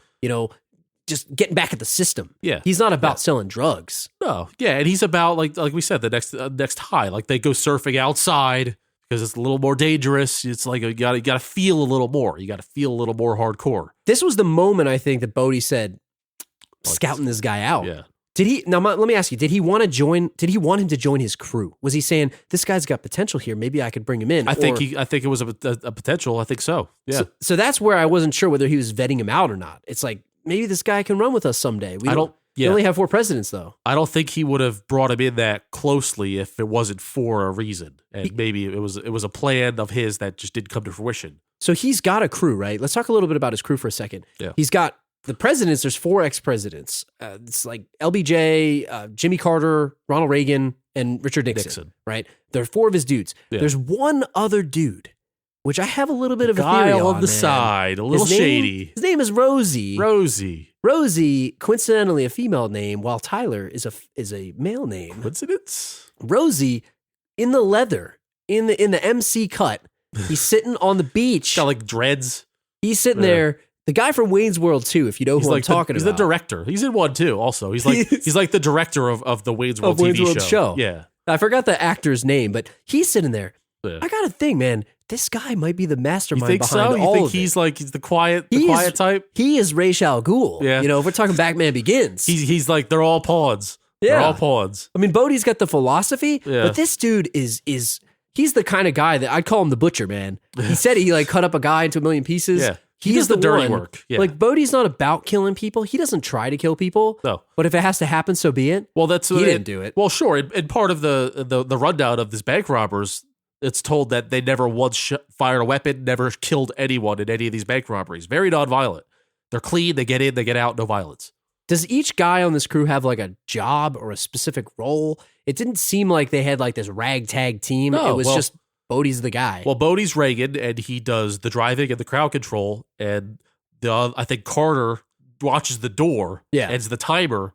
[SPEAKER 3] just getting back at the system.
[SPEAKER 4] Yeah.
[SPEAKER 3] He's not about selling drugs.
[SPEAKER 4] No. Yeah, and he's about like we said, the next high. Like, they go surfing outside because it's a little more dangerous. It's like you got to feel a little more. You got to feel a little more hardcore.
[SPEAKER 3] This was the moment, I think, that Bodhi said, scouting this guy out.
[SPEAKER 4] Yeah.
[SPEAKER 3] Let me ask you, did he want him to join his crew? Was he saying, this guy's got potential here, maybe I could bring him in?
[SPEAKER 4] I think it was a potential. I think so. Yeah.
[SPEAKER 3] So that's where I wasn't sure whether he was vetting him out or not. It's like, maybe this guy can run with us someday. We only have 4 presidents, though.
[SPEAKER 4] I don't think he would have brought him in that closely if it wasn't for a reason. And maybe it was a plan of his that just didn't come to fruition.
[SPEAKER 3] So he's got a crew, right? Let's talk a little bit about his crew for a second.
[SPEAKER 4] Yeah.
[SPEAKER 3] He's got the presidents. There's 4 ex-presidents. It's like LBJ, Jimmy Carter, Ronald Reagan, and Richard Nixon. Right? There are 4 of his dudes.
[SPEAKER 4] Yeah.
[SPEAKER 3] There's one other dude, which I have a little bit of a
[SPEAKER 4] guy
[SPEAKER 3] theory
[SPEAKER 4] on the
[SPEAKER 3] man.
[SPEAKER 4] side, a little shady.
[SPEAKER 3] His name is Rosie.
[SPEAKER 4] Rosie,
[SPEAKER 3] coincidentally a female name, while Tyler is a male name.
[SPEAKER 4] coincidence?
[SPEAKER 3] Rosie in the leather, in the MC cut. He's sitting on the beach.
[SPEAKER 4] Got like dreads.
[SPEAKER 3] He's sitting there. The guy from Wayne's World too, if you know who I'm talking about.
[SPEAKER 4] He's the director. He's in one too. Also, he's like the director of the Wayne's World TV show. Yeah,
[SPEAKER 3] I forgot the actor's name, but he's sitting there.
[SPEAKER 4] Yeah.
[SPEAKER 3] I got to think, man. This guy might be the mastermind behind all of it.
[SPEAKER 4] You think he's the quiet type?
[SPEAKER 3] He is Ra's al Ghul.
[SPEAKER 4] Yeah.
[SPEAKER 3] You know, if we're talking Batman Begins.
[SPEAKER 4] He's like, they're all pawns.
[SPEAKER 3] Yeah.
[SPEAKER 4] They're all pawns.
[SPEAKER 3] I mean, Bodhi's got the philosophy, but this dude is he's the kind of guy that I'd call him the butcher, man. He said he like cut up a guy into a million pieces.
[SPEAKER 4] Yeah.
[SPEAKER 3] He
[SPEAKER 4] does
[SPEAKER 3] the
[SPEAKER 4] dirty
[SPEAKER 3] one.
[SPEAKER 4] work. Yeah.
[SPEAKER 3] Like Bodhi's not about killing people. He doesn't try to kill people.
[SPEAKER 4] No.
[SPEAKER 3] But if it has to happen, so be it.
[SPEAKER 4] Well, he
[SPEAKER 3] didn't do it.
[SPEAKER 4] Well, sure. And part of the rundown of this bank robbers, it's told that they never once fired a weapon, never killed anyone in any of these bank robberies. Very nonviolent. They're clean. They get in, they get out. No violence.
[SPEAKER 3] Does each guy on this crew have like a job or a specific role? It didn't seem like they had like this ragtag team.
[SPEAKER 4] No,
[SPEAKER 3] it was just Bodhi's the guy.
[SPEAKER 4] Well, Bodhi's Reagan, and he does the driving and the crowd control, and I think Carter watches the door, ends the timer,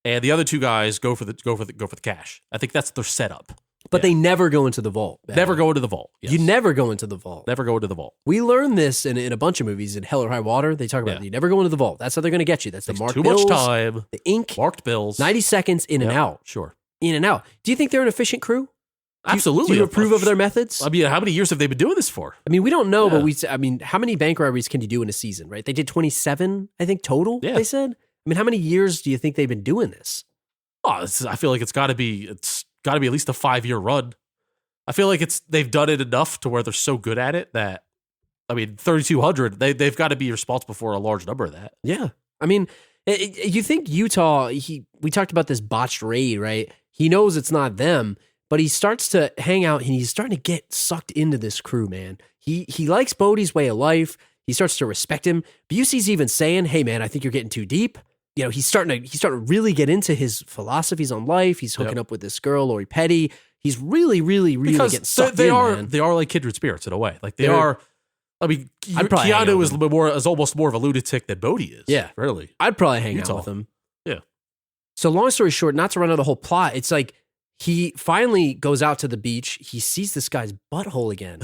[SPEAKER 4] and the other two guys go for the cash. I think that's their setup.
[SPEAKER 3] But they never go into the vault.
[SPEAKER 4] Never go into the vault. Yes.
[SPEAKER 3] You never go into the vault.
[SPEAKER 4] Never go into the vault.
[SPEAKER 3] We learned this in a bunch of movies. In Hell or High Water, they talk about you never go into the vault. That's how they're going to get you. That's the marked bills.
[SPEAKER 4] Too much time.
[SPEAKER 3] The ink.
[SPEAKER 4] Marked bills.
[SPEAKER 3] 90 seconds in and out.
[SPEAKER 4] Sure.
[SPEAKER 3] In and out. Do you think they're an efficient crew?
[SPEAKER 4] Absolutely.
[SPEAKER 3] Do you approve of their methods?
[SPEAKER 4] I mean, how many years have they been doing this for?
[SPEAKER 3] I mean, we don't know, but how many bank robberies can you do in a season, right? They did 27, I think, total, they said. I mean, how many years do you think they've been doing this?
[SPEAKER 4] Oh, I feel like it's got to be at least a 5-year run. I feel like they've done it enough to where they're so good at it that, I mean, 3,200, they've got to be responsible for a large number of that.
[SPEAKER 3] Yeah. I mean, you think Utah, we talked about this botched raid, right? He knows it's not them, but he starts to hang out and he's starting to get sucked into this crew, man. He likes Bodhi's way of life. He starts to respect him. Busey's even saying, hey, man, I think you're getting too deep. You know, he's starting to really get into his philosophies on life. He's hooking up with this girl, Lori Petty. He's really, really, really getting sucked in, man.
[SPEAKER 4] They are like kindred spirits in a way. Like they are. I mean, Keanu is almost more of a lunatic than Bodhi is.
[SPEAKER 3] Yeah,
[SPEAKER 4] really.
[SPEAKER 3] I'd probably hang out with him.
[SPEAKER 4] Yeah.
[SPEAKER 3] So long story short, not to run out the whole plot, it's like he finally goes out to the beach. He sees this guy's butthole again.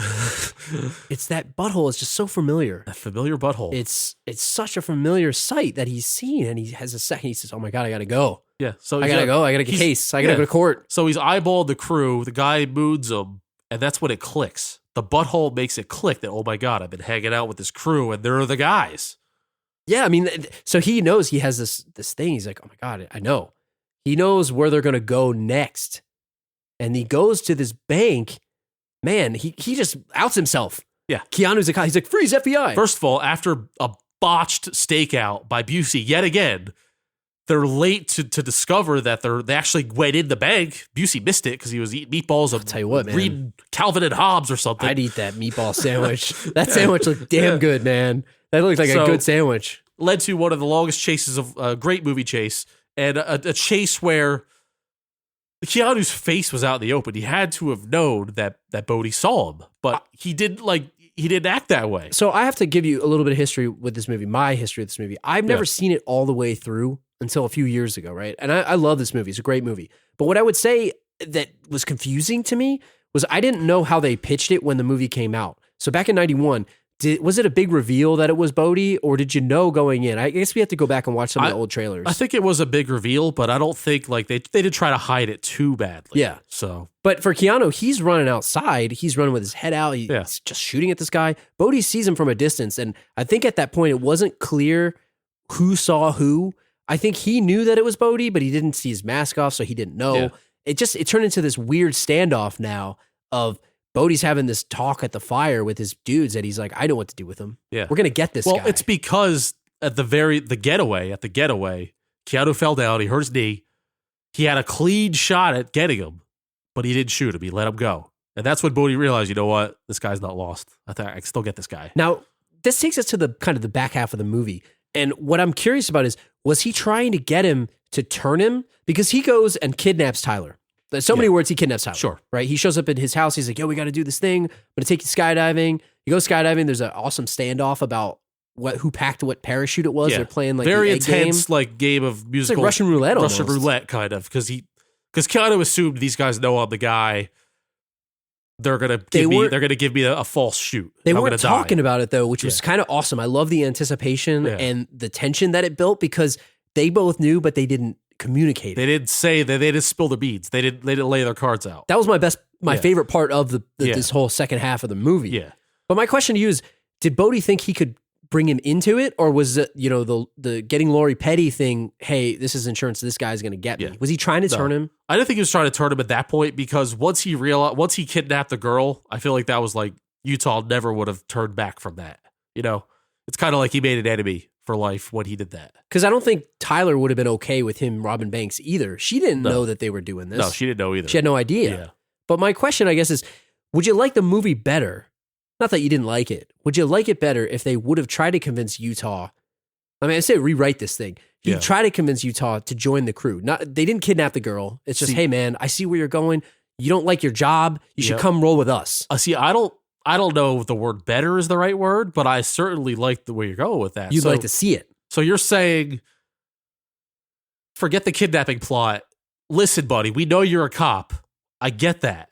[SPEAKER 3] It's that butthole. It's just so familiar.
[SPEAKER 4] That familiar butthole.
[SPEAKER 3] It's such a familiar sight that he's seen, and he has a second. He says, "Oh my god, I gotta go."
[SPEAKER 4] Yeah, so
[SPEAKER 3] I gotta go. I gotta get case. I gotta go to court.
[SPEAKER 4] So he's eyeballed the crew. The guy moons him, and that's when it clicks. The butthole makes it click that, oh my god, I've been hanging out with this crew, and they're the guys.
[SPEAKER 3] Yeah, I mean, so he knows he has this thing. He's like, oh my god, I know. He knows where they're gonna go next, and he goes to this bank. Man, he just outs himself.
[SPEAKER 4] Yeah,
[SPEAKER 3] Keanu's like, he's like, freeze FBI.
[SPEAKER 4] First of all, after a botched stakeout by Busey yet again, they're late to discover that they actually went in the bank. Busey missed it because he was eating meatballs.
[SPEAKER 3] I'll tell you what, man.
[SPEAKER 4] Reading Calvin and Hobbes or something.
[SPEAKER 3] I'd eat that meatball sandwich. That sandwich looked damn good, man. That looked like a good sandwich.
[SPEAKER 4] Led to one of the longest chases of a great movie chase, and a chase where Keanu's face was out in the open. He had to have known that Bodhi saw him, but he didn't act that way.
[SPEAKER 3] So I have to give you a little bit of history with this movie, my history of this movie. I've never seen it all the way through until a few years ago, right? And I love this movie. It's a great movie. But what I would say that was confusing to me was I didn't know how they pitched it when the movie came out. So back in 91, was it a big reveal that it was Bodhi, or did you know going in? I guess we have to go back and watch some of the old trailers.
[SPEAKER 4] I think it was a big reveal, but I don't think like they did try to hide it too badly.
[SPEAKER 3] Yeah.
[SPEAKER 4] So,
[SPEAKER 3] but for Keanu, he's running outside. He's running with his head out. He's just shooting at this guy. Bodhi sees him from a distance, and I think at that point it wasn't clear who saw who. I think he knew that it was Bodhi, but he didn't see his mask off, so he didn't know. Yeah. It turned into this weird standoff now of Bodhi's having this talk at the fire with his dudes that he's like, I know what to do with him.
[SPEAKER 4] Yeah.
[SPEAKER 3] We're going to get this guy.
[SPEAKER 4] Well, it's because at the getaway, Keanu fell down, he hurt his knee. He had a clean shot at getting him, but he didn't shoot him. He let him go. And that's when Bodhi realized, you know what? This guy's not lost. I can still get this guy.
[SPEAKER 3] Now, this takes us to the kind of the back half of the movie. And what I'm curious about is, was he trying to get him to turn him? Because he goes and kidnaps Tyler. There's so many words he kidnaps Tyler.
[SPEAKER 4] Sure.
[SPEAKER 3] Right? He shows up at his house. He's like, yo, we got to do this thing. I'm going to take you skydiving. You go skydiving. There's an awesome standoff about who packed what parachute it was.
[SPEAKER 4] Yeah.
[SPEAKER 3] They're playing like
[SPEAKER 4] very
[SPEAKER 3] the
[SPEAKER 4] intense
[SPEAKER 3] game.
[SPEAKER 4] Like game of musical.
[SPEAKER 3] It's like Russian roulette almost.
[SPEAKER 4] Russian roulette kind of. Because Keanu assumed these guys know I'm the guy. they're gonna give me a false shoot.
[SPEAKER 3] They weren't talking about it though, which was kind of awesome. I love the anticipation and the tension that it built because they both knew, but they didn't communicate.
[SPEAKER 4] They didn't say that. They didn't spill the beans. They didn't lay their cards out.
[SPEAKER 3] That was my favorite part of this whole second half of the movie.
[SPEAKER 4] Yeah.
[SPEAKER 3] But my question to you is, did Bodhi think he could bring him into it, or was it, the getting Lori Petty thing, hey, this is insurance, this guy's going to get me? Was he trying to turn him?
[SPEAKER 4] I didn't think he was trying to turn him at that point because once he kidnapped the girl, I feel like that was like Utah never would have turned back from that. It's kind of like he made an enemy for life when he did that.
[SPEAKER 3] Because I don't think Tyler would have been okay with him robbing banks either. She didn't know that they were doing this.
[SPEAKER 4] No, she didn't know either.
[SPEAKER 3] She had no idea.
[SPEAKER 4] Yeah.
[SPEAKER 3] But my question, I guess, is, would you like the movie better? Not that you didn't like it. Would you like it better if they would have tried to convince Utah? I mean, I say rewrite this thing. He tried to convince Utah to join the crew. They didn't kidnap the girl. It's just, hey man, I see where you're going. You don't like your job. You should come roll with us.
[SPEAKER 4] I don't know if the word better is the right word, but I certainly like the way you're going with that.
[SPEAKER 3] You'd like to see it.
[SPEAKER 4] So you're saying, forget the kidnapping plot. Listen, buddy, we know you're a cop. I get that.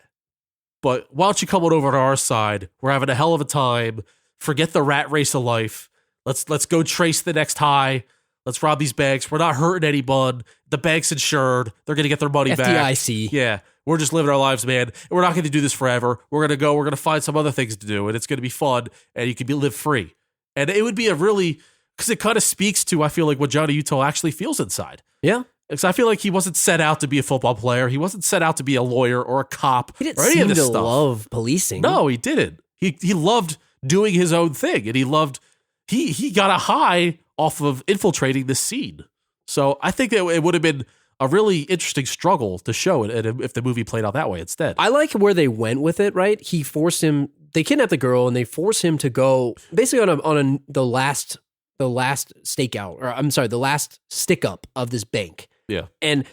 [SPEAKER 4] But why don't you come on over to our side? We're having a hell of a time. Forget the rat race of life. Let's go trace the next high. Let's rob these banks. We're not hurting anyone. The bank's insured. They're going to get their money back.
[SPEAKER 3] FDIC.
[SPEAKER 4] Yeah. We're just living our lives, man. And we're not going to do this forever. We're going to find some other things to do, and it's going to be fun, and you can live free. And it would be because it kind of speaks to, I feel like, what Johnny Utah actually feels inside.
[SPEAKER 3] Yeah.
[SPEAKER 4] Because I feel like he wasn't set out to be a football player. He wasn't set out to be a lawyer or a cop
[SPEAKER 3] he didn't
[SPEAKER 4] or any
[SPEAKER 3] seem
[SPEAKER 4] of this
[SPEAKER 3] to
[SPEAKER 4] stuff.
[SPEAKER 3] Love policing.
[SPEAKER 4] No, he didn't. He loved doing his own thing, and he got a high off of infiltrating this scene. So I think that it would have been a really interesting struggle to show it if the movie played out that way instead.
[SPEAKER 3] I like where they went with it, right? He forced him, they kidnapped the girl and they force him to go basically on the last stakeout, or I'm sorry, the last stick up of this bank.
[SPEAKER 4] Yeah.
[SPEAKER 3] And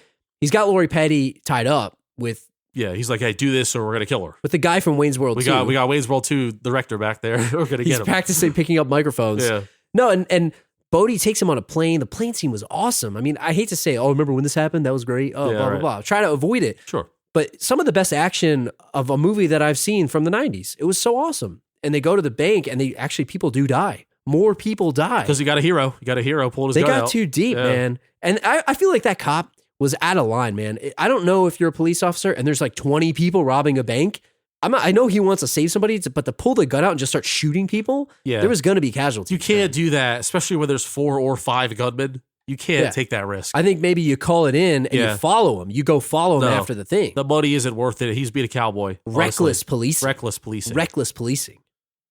[SPEAKER 3] he's got Lori Petty tied up with.
[SPEAKER 4] Yeah, he's like, hey, do this or we're going to kill her.
[SPEAKER 3] With the guy from Wayne's World 2.
[SPEAKER 4] We got Wayne's World 2 director back there. We're going to get him.
[SPEAKER 3] He's practicing picking up microphones.
[SPEAKER 4] Yeah.
[SPEAKER 3] No, and Bodhi takes him on a plane. The plane scene was awesome. I mean, I hate to say, remember when this happened? That was great. Oh,
[SPEAKER 4] yeah,
[SPEAKER 3] blah,
[SPEAKER 4] right.
[SPEAKER 3] blah, blah. Try to avoid it.
[SPEAKER 4] Sure.
[SPEAKER 3] But some of the best action of a movie that I've seen from the 90s. It was so awesome. And they go to the bank and people do die. More people die.
[SPEAKER 4] Because you got a hero. You got a hero pulling his gun out.
[SPEAKER 3] They got too deep, man. And I feel like that cop was out of line, man. I don't know if you're a police officer and there's like 20 people robbing a bank. I know he wants to save somebody, but to pull the gun out and just start shooting people, there was going to be casualties.
[SPEAKER 4] You can't do that, especially when there's 4 or 5 gunmen. You can't take that risk.
[SPEAKER 3] I think maybe you call it in and you follow him. You go follow him after the thing.
[SPEAKER 4] The money isn't worth it. He's being a cowboy.
[SPEAKER 3] Reckless policing.
[SPEAKER 4] Reckless policing.
[SPEAKER 3] Reckless policing.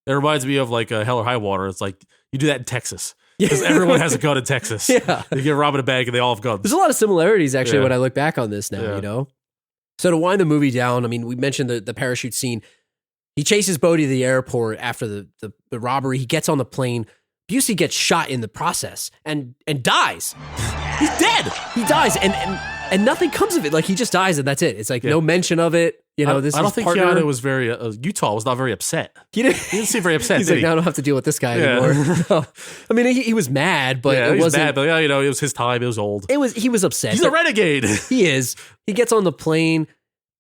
[SPEAKER 4] It reminds me of like a Hell or High Water. It's like you do that in Texas. Because everyone has a gun in Texas.
[SPEAKER 3] Yeah.
[SPEAKER 4] They get robbing a bank and they all have guns.
[SPEAKER 3] There's a lot of similarities, actually, when I look back on this now, you know? So to wind the movie down, I mean, we mentioned the parachute scene. He chases Bodhi to the airport after the robbery. He gets on the plane. Busey gets shot in the process and dies. He's dead. He dies, and nothing comes of it. Like, he just dies, and that's it. It's like no mention of it. You know,
[SPEAKER 4] I don't think Keanu was Utah was not very upset. He didn't seem very upset.
[SPEAKER 3] He's like, no, I don't have to deal with this guy anymore. No. I mean, he was mad, but it wasn't
[SPEAKER 4] mad. But it was his time. It was old.
[SPEAKER 3] He was upset.
[SPEAKER 4] He's a renegade.
[SPEAKER 3] He is. He gets on the plane,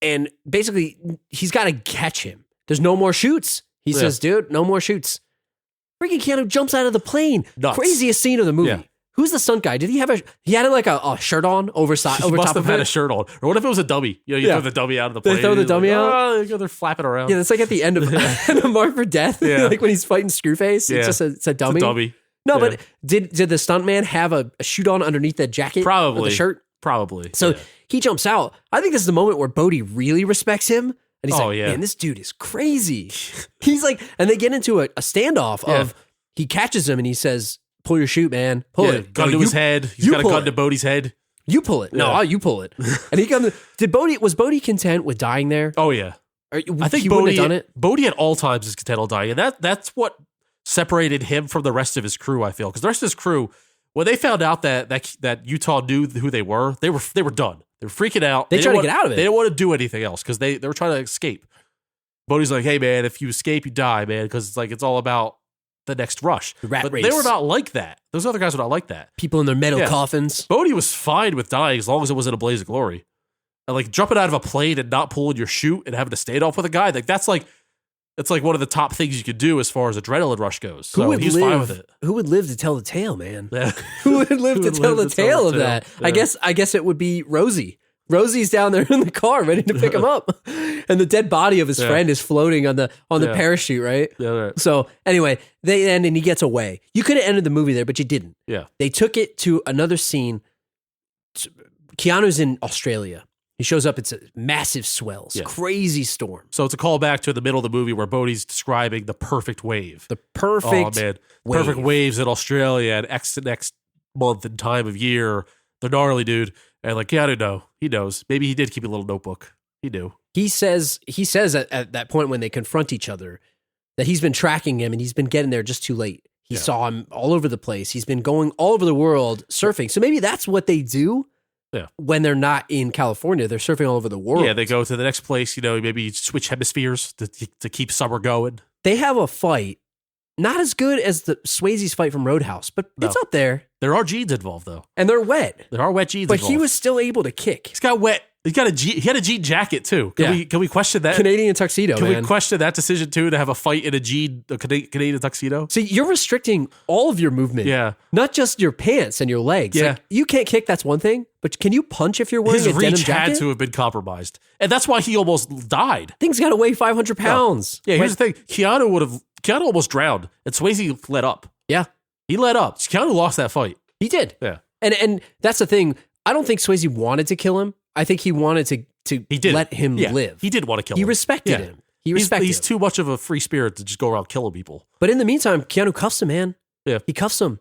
[SPEAKER 3] and basically, he's got to catch him. There's no more shoots. He says, dude, no more shoots. Freaking Keanu jumps out of the plane.
[SPEAKER 4] Nuts.
[SPEAKER 3] Craziest scene of the movie.
[SPEAKER 4] Yeah.
[SPEAKER 3] Who's the stunt guy? Did he have he had like a shirt on over top of it?
[SPEAKER 4] He must have had a shirt on. Or what if it was a dummy? You throw the dummy out of the plane.
[SPEAKER 3] They throw the dummy out?
[SPEAKER 4] They're flapping around.
[SPEAKER 3] Yeah, it's like at the end of the Mark for Death.
[SPEAKER 4] Yeah.
[SPEAKER 3] Like when he's fighting Screwface.
[SPEAKER 4] Yeah.
[SPEAKER 3] It's just a dummy.
[SPEAKER 4] It's a dummy.
[SPEAKER 3] No, but did the stuntman have a shoot on underneath that jacket?
[SPEAKER 4] Probably.
[SPEAKER 3] Or the shirt?
[SPEAKER 4] Probably.
[SPEAKER 3] So he jumps out. I think this is the moment where Bodhi really respects him. And he's like,
[SPEAKER 4] yeah.
[SPEAKER 3] man, this dude is crazy. He's like, and they get into a standoff of, he catches him and he says, pull your chute, man. Pull it.
[SPEAKER 4] Gun to his head. He's got a gun to Bodhi's head.
[SPEAKER 3] You pull it. No, you pull it. And he comes. Was Bodhi content with dying there?
[SPEAKER 4] Oh yeah.
[SPEAKER 3] I think
[SPEAKER 4] he
[SPEAKER 3] wouldn't have done it.
[SPEAKER 4] Bodhi at all times is content on dying, and that's what separated him from the rest of his crew. I feel because the rest of his crew, when they found out that Utah knew who they were done. They were freaking out.
[SPEAKER 3] They tried to get out of it.
[SPEAKER 4] They didn't want to do anything else because they were trying to escape. Bodhi's like, hey man, if you escape, you die, man, because it's all about the next rush.
[SPEAKER 3] The rat race.
[SPEAKER 4] They were not like that. Those other guys were not like that.
[SPEAKER 3] People in their metal coffins.
[SPEAKER 4] Bodhi was fine with dying as long as it wasn't a blaze of glory. And like jumping out of a plane and not pulling your chute and having to stand off with a guy, like that's like it's like one of the top things you could do as far as adrenaline rush goes. So he's fine with it.
[SPEAKER 3] Who would live to tell the tale, man?
[SPEAKER 4] Yeah.
[SPEAKER 3] Who would live to tell the tale of that? Yeah. I guess it would be Rosie. Rosie's down there in the car ready to pick him up. And the dead body of his friend is floating on the parachute, right?
[SPEAKER 4] Yeah, right.
[SPEAKER 3] So anyway, they end and he gets away. You could have ended the movie there, but you didn't.
[SPEAKER 4] Yeah.
[SPEAKER 3] They took it to another scene. Keanu's in Australia. He shows up. It's a massive swells, crazy storm.
[SPEAKER 4] So it's a callback to the middle of the movie where Bodhi's describing the perfect wave.
[SPEAKER 3] The perfect wave.
[SPEAKER 4] Perfect waves in Australia at X month and time of year. They're gnarly, dude. And like, I don't know. He knows. Maybe he did keep a little notebook. He knew. He says
[SPEAKER 3] at that point when they confront each other that he's been tracking him and he's been getting there just too late. He saw him all over the place. He's been going all over the world surfing. So maybe that's what they do.
[SPEAKER 4] Yeah.
[SPEAKER 3] When they're not in California, they're surfing all over the world.
[SPEAKER 4] Yeah, they go to the next place, maybe switch hemispheres to keep summer going.
[SPEAKER 3] They have a fight, not as good as the Swayze's fight from Roadhouse, but it's up there.
[SPEAKER 4] There are jeans involved, though.
[SPEAKER 3] And they're wet.
[SPEAKER 4] There are wet jeans
[SPEAKER 3] but
[SPEAKER 4] involved.
[SPEAKER 3] He was still able to kick.
[SPEAKER 4] He's got wet. He had a jean jacket, too. Can we question that?
[SPEAKER 3] Canadian tuxedo,
[SPEAKER 4] Can we question that decision, too, to have a fight in a Canadian tuxedo?
[SPEAKER 3] See, you're restricting all of your movement.
[SPEAKER 4] Yeah.
[SPEAKER 3] Not just your pants and your legs.
[SPEAKER 4] Yeah.
[SPEAKER 3] Like, you can't kick, that's one thing. But can you punch if you're wearing a denim jacket?
[SPEAKER 4] His reach had to have been compromised. And that's why he almost died.
[SPEAKER 3] Thing's got to weigh 500 pounds.
[SPEAKER 4] Yeah, here's the thing. Keanu almost drowned, and Swayze let up.
[SPEAKER 3] Yeah.
[SPEAKER 4] He let up. Keanu lost that fight.
[SPEAKER 3] He did.
[SPEAKER 4] Yeah.
[SPEAKER 3] And that's the thing. I don't think Swayze wanted to kill him. I think he wanted to let him live.
[SPEAKER 4] He did want to kill him.
[SPEAKER 3] He respected him.
[SPEAKER 4] He's too much of a free spirit to just go around killing people.
[SPEAKER 3] But in the meantime, Keanu cuffs him, man.
[SPEAKER 4] Yeah.
[SPEAKER 3] He cuffs him.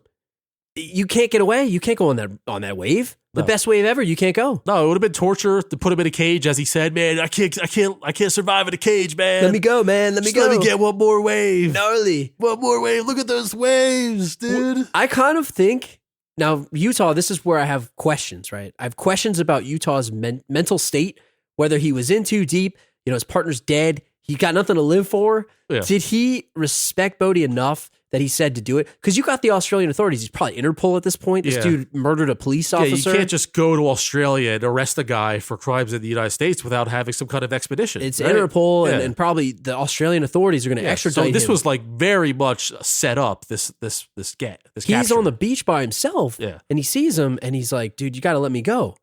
[SPEAKER 3] You can't get away. You can't go on that wave. The best wave ever. You can't go.
[SPEAKER 4] No, it would have been torture to put him in a cage, as he said. Man, I can't survive in a cage, man.
[SPEAKER 3] Let me go, man. Let me
[SPEAKER 4] get one more wave.
[SPEAKER 3] Gnarly.
[SPEAKER 4] One more wave. Look at those waves, dude.
[SPEAKER 3] Well, I kind of think now Utah. This is where I have questions. Right, I have questions about Utah's mental state. Whether he was in too deep. His partner's dead. He got nothing to live for.
[SPEAKER 4] Yeah.
[SPEAKER 3] Did he respect Bodhi enough that he said to do it? Because you got the Australian authorities. He's probably Interpol at this point. This dude murdered a police officer.
[SPEAKER 4] You can't just go to Australia and arrest a guy for crimes in the United States without having some kind of expedition.
[SPEAKER 3] It's
[SPEAKER 4] right?
[SPEAKER 3] Interpol, and probably the Australian authorities are going to extradite him.
[SPEAKER 4] So this was like very much set up. This
[SPEAKER 3] He's
[SPEAKER 4] capture.
[SPEAKER 3] on the beach by himself, and he sees him, and he's like, "Dude, you got to let me go."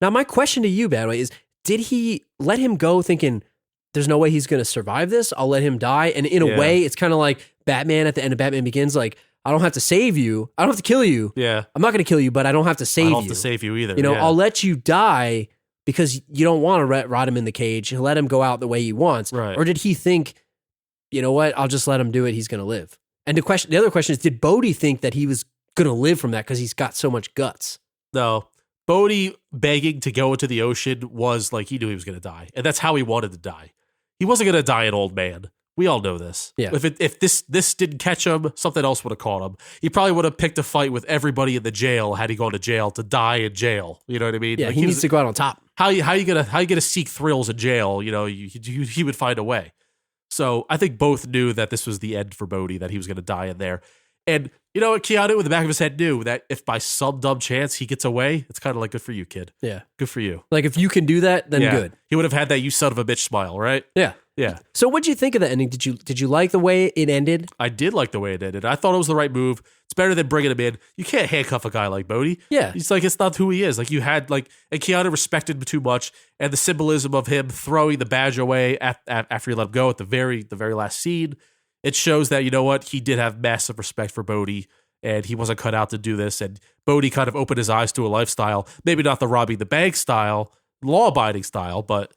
[SPEAKER 3] Now, my question to you, Badway, is: did he let him go, thinking there's no way he's going to survive this? I'll let him die. And in a way, it's kind of like Batman at the end of Batman Begins, like, I don't have to save you. I don't have to kill you.
[SPEAKER 4] Yeah.
[SPEAKER 3] I'm not going to kill you, but I don't have to save you.
[SPEAKER 4] I don't have to save you either.
[SPEAKER 3] I'll let you die because you don't want to rot him in the cage and let him go out the way he wants.
[SPEAKER 4] Right.
[SPEAKER 3] Or did he think, you know what, I'll just let him do it. He's going to live. And the other question is, did Bodhi think that he was going to live from that because he's got so much guts?
[SPEAKER 4] No. Bodhi begging to go into the ocean was like he knew he was going to die. And that's how he wanted to die. He wasn't going to die an old man. We all know this.
[SPEAKER 3] Yeah.
[SPEAKER 4] If this didn't catch him, something else would have caught him. He probably would have picked a fight with everybody in the jail had he gone to jail to die in jail. You know what I mean?
[SPEAKER 3] Yeah, he needs to go out on top.
[SPEAKER 4] How you gonna seek thrills in jail? He would find a way. So I think both knew that this was the end for Bodhi, that he was going to die in there. And you know what? Keanu, in the back of his head, knew that if by some dumb chance he gets away, it's kind of like, good for you, kid.
[SPEAKER 3] Yeah.
[SPEAKER 4] Good for you.
[SPEAKER 3] Like, if you can do that, then good.
[SPEAKER 4] He would have had that "you son of a bitch" smile, right?
[SPEAKER 3] Yeah.
[SPEAKER 4] Yeah.
[SPEAKER 3] So what'd you think of the ending? Did you like the way it ended?
[SPEAKER 4] I did like the way it ended. I thought it was the right move. It's better than bringing him in. You can't handcuff a guy like Bodhi.
[SPEAKER 3] Yeah.
[SPEAKER 4] He's like, it's not who he is. Like, and Keanu respected him too much. And the symbolism of him throwing the badge away after he let him go at the very last scene, it shows that, you know what, he did have massive respect for Bodhi. And he wasn't cut out to do this. And Bodhi kind of opened his eyes to a lifestyle. Maybe not the robbing the bank style, law-abiding style, but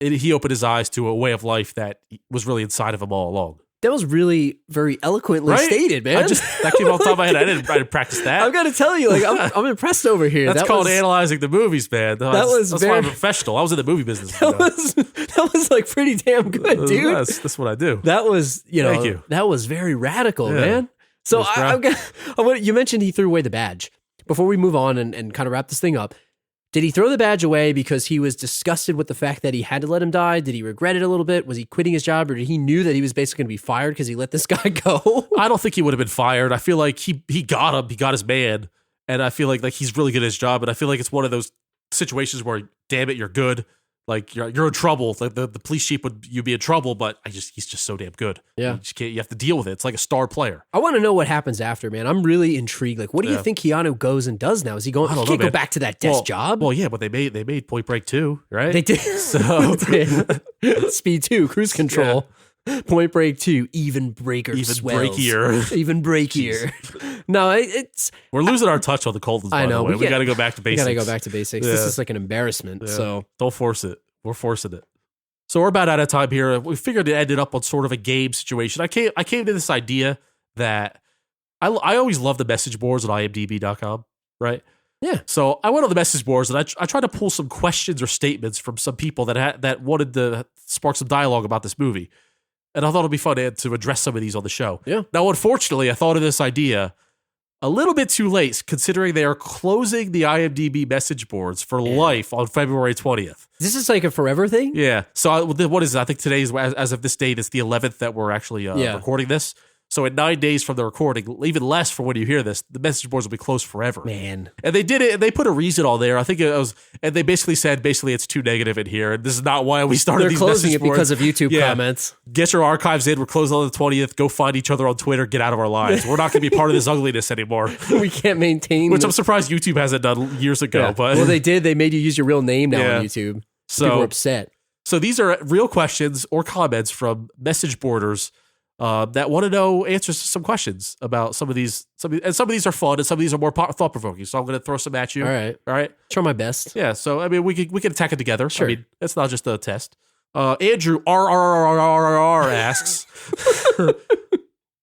[SPEAKER 4] he opened his eyes to a way of life that was really inside of him all along.
[SPEAKER 3] That was really very eloquently stated, man.
[SPEAKER 4] That came off the top of my head. I didn't practice that.
[SPEAKER 3] I've got to tell you, I'm impressed over here.
[SPEAKER 4] That's called analyzing the movies, man. That's why I'm a professional. I was in the movie business.
[SPEAKER 3] That was like pretty damn good, dude.
[SPEAKER 4] That's what I do.
[SPEAKER 3] That was,
[SPEAKER 4] Thank you.
[SPEAKER 3] That was very radical, man. So you mentioned he threw away the badge. Before we move on and kind of wrap this thing up, did he throw the badge away because he was disgusted with the fact that he had to let him die? Did he regret it a little bit? Was he quitting his job, or did he knew that he was basically going to be fired because he let this guy go?
[SPEAKER 4] I don't think he would have been fired. I feel like he got him. He got his man. And I feel like he's really good at his job. And I feel like it's one of those situations where, damn it, you're good. Like you're in trouble. Like the police chief you'd be in trouble, but he's just so damn good.
[SPEAKER 3] Yeah.
[SPEAKER 4] You just can't, you have to deal with it. It's like a star player.
[SPEAKER 3] I want to know what happens after, man. I'm really intrigued. Like, what do you think Keanu goes and does now? Is he going?
[SPEAKER 4] I don't
[SPEAKER 3] He
[SPEAKER 4] know,
[SPEAKER 3] can't go
[SPEAKER 4] man.
[SPEAKER 3] back to that desk job.
[SPEAKER 4] Well, yeah, but they made Point Break 2, right?
[SPEAKER 3] They did.
[SPEAKER 4] So
[SPEAKER 3] Speed 2, Cruise Control. Point Break 2, Even Breaker
[SPEAKER 4] even
[SPEAKER 3] swells.
[SPEAKER 4] breakier.
[SPEAKER 3] Even breakier. No, it's...
[SPEAKER 4] We're losing our touch on the Coldens, by
[SPEAKER 3] I know.
[SPEAKER 4] the way. We got to go back to
[SPEAKER 3] We
[SPEAKER 4] basics.
[SPEAKER 3] got to go back to basics. This is like an embarrassment.
[SPEAKER 4] Yeah.
[SPEAKER 3] So
[SPEAKER 4] Don't force it. We're forcing it. So we're about out of time here. We figured it ended up on sort of a game situation. I came to this idea that I always love the message boards on IMDB.com, right?
[SPEAKER 3] Yeah.
[SPEAKER 4] So I went on the message boards and I tried to pull some questions or statements from some people that wanted to spark some dialogue about this movie. And I thought it'd be fun to address some of these on the show.
[SPEAKER 3] Yeah.
[SPEAKER 4] Now, unfortunately, I thought of this idea a little bit too late, considering they are closing the IMDb message boards for life on February 20th.
[SPEAKER 3] this is like a forever thing?
[SPEAKER 4] Yeah. So what is it? I think today is, as of this date, it's the 11th that we're actually recording this. So in 9 days from the recording, even less for when you hear this, the message boards will be closed forever.
[SPEAKER 3] Man.
[SPEAKER 4] And they did it, and they put a reason on there. I think it was, and they basically said, it's too negative in here, and this is not why we started
[SPEAKER 3] They're
[SPEAKER 4] these
[SPEAKER 3] closing
[SPEAKER 4] message
[SPEAKER 3] it because
[SPEAKER 4] boards.
[SPEAKER 3] of YouTube
[SPEAKER 4] Yeah.
[SPEAKER 3] comments.
[SPEAKER 4] Get your archives in. We're closing on the 20th. Go find each other on Twitter. Get out of our lives. We're not going to be part of this ugliness anymore.
[SPEAKER 3] We can't maintain...
[SPEAKER 4] Which I'm surprised YouTube hasn't done years ago.
[SPEAKER 3] Yeah.
[SPEAKER 4] But
[SPEAKER 3] Well, they did. They made you use your real name now
[SPEAKER 4] Yeah.
[SPEAKER 3] on YouTube.
[SPEAKER 4] So-
[SPEAKER 3] People were upset.
[SPEAKER 4] So these are real questions or comments from message boarders that want to know answers to some questions about some of these. And some of these are fun, and some of these are more thought provoking. So I'm going to throw some at you.
[SPEAKER 3] All right. Try my best.
[SPEAKER 4] Yeah. So I mean, we can attack it together.
[SPEAKER 3] Sure.
[SPEAKER 4] I mean, it's not just a test. Andrew R asks,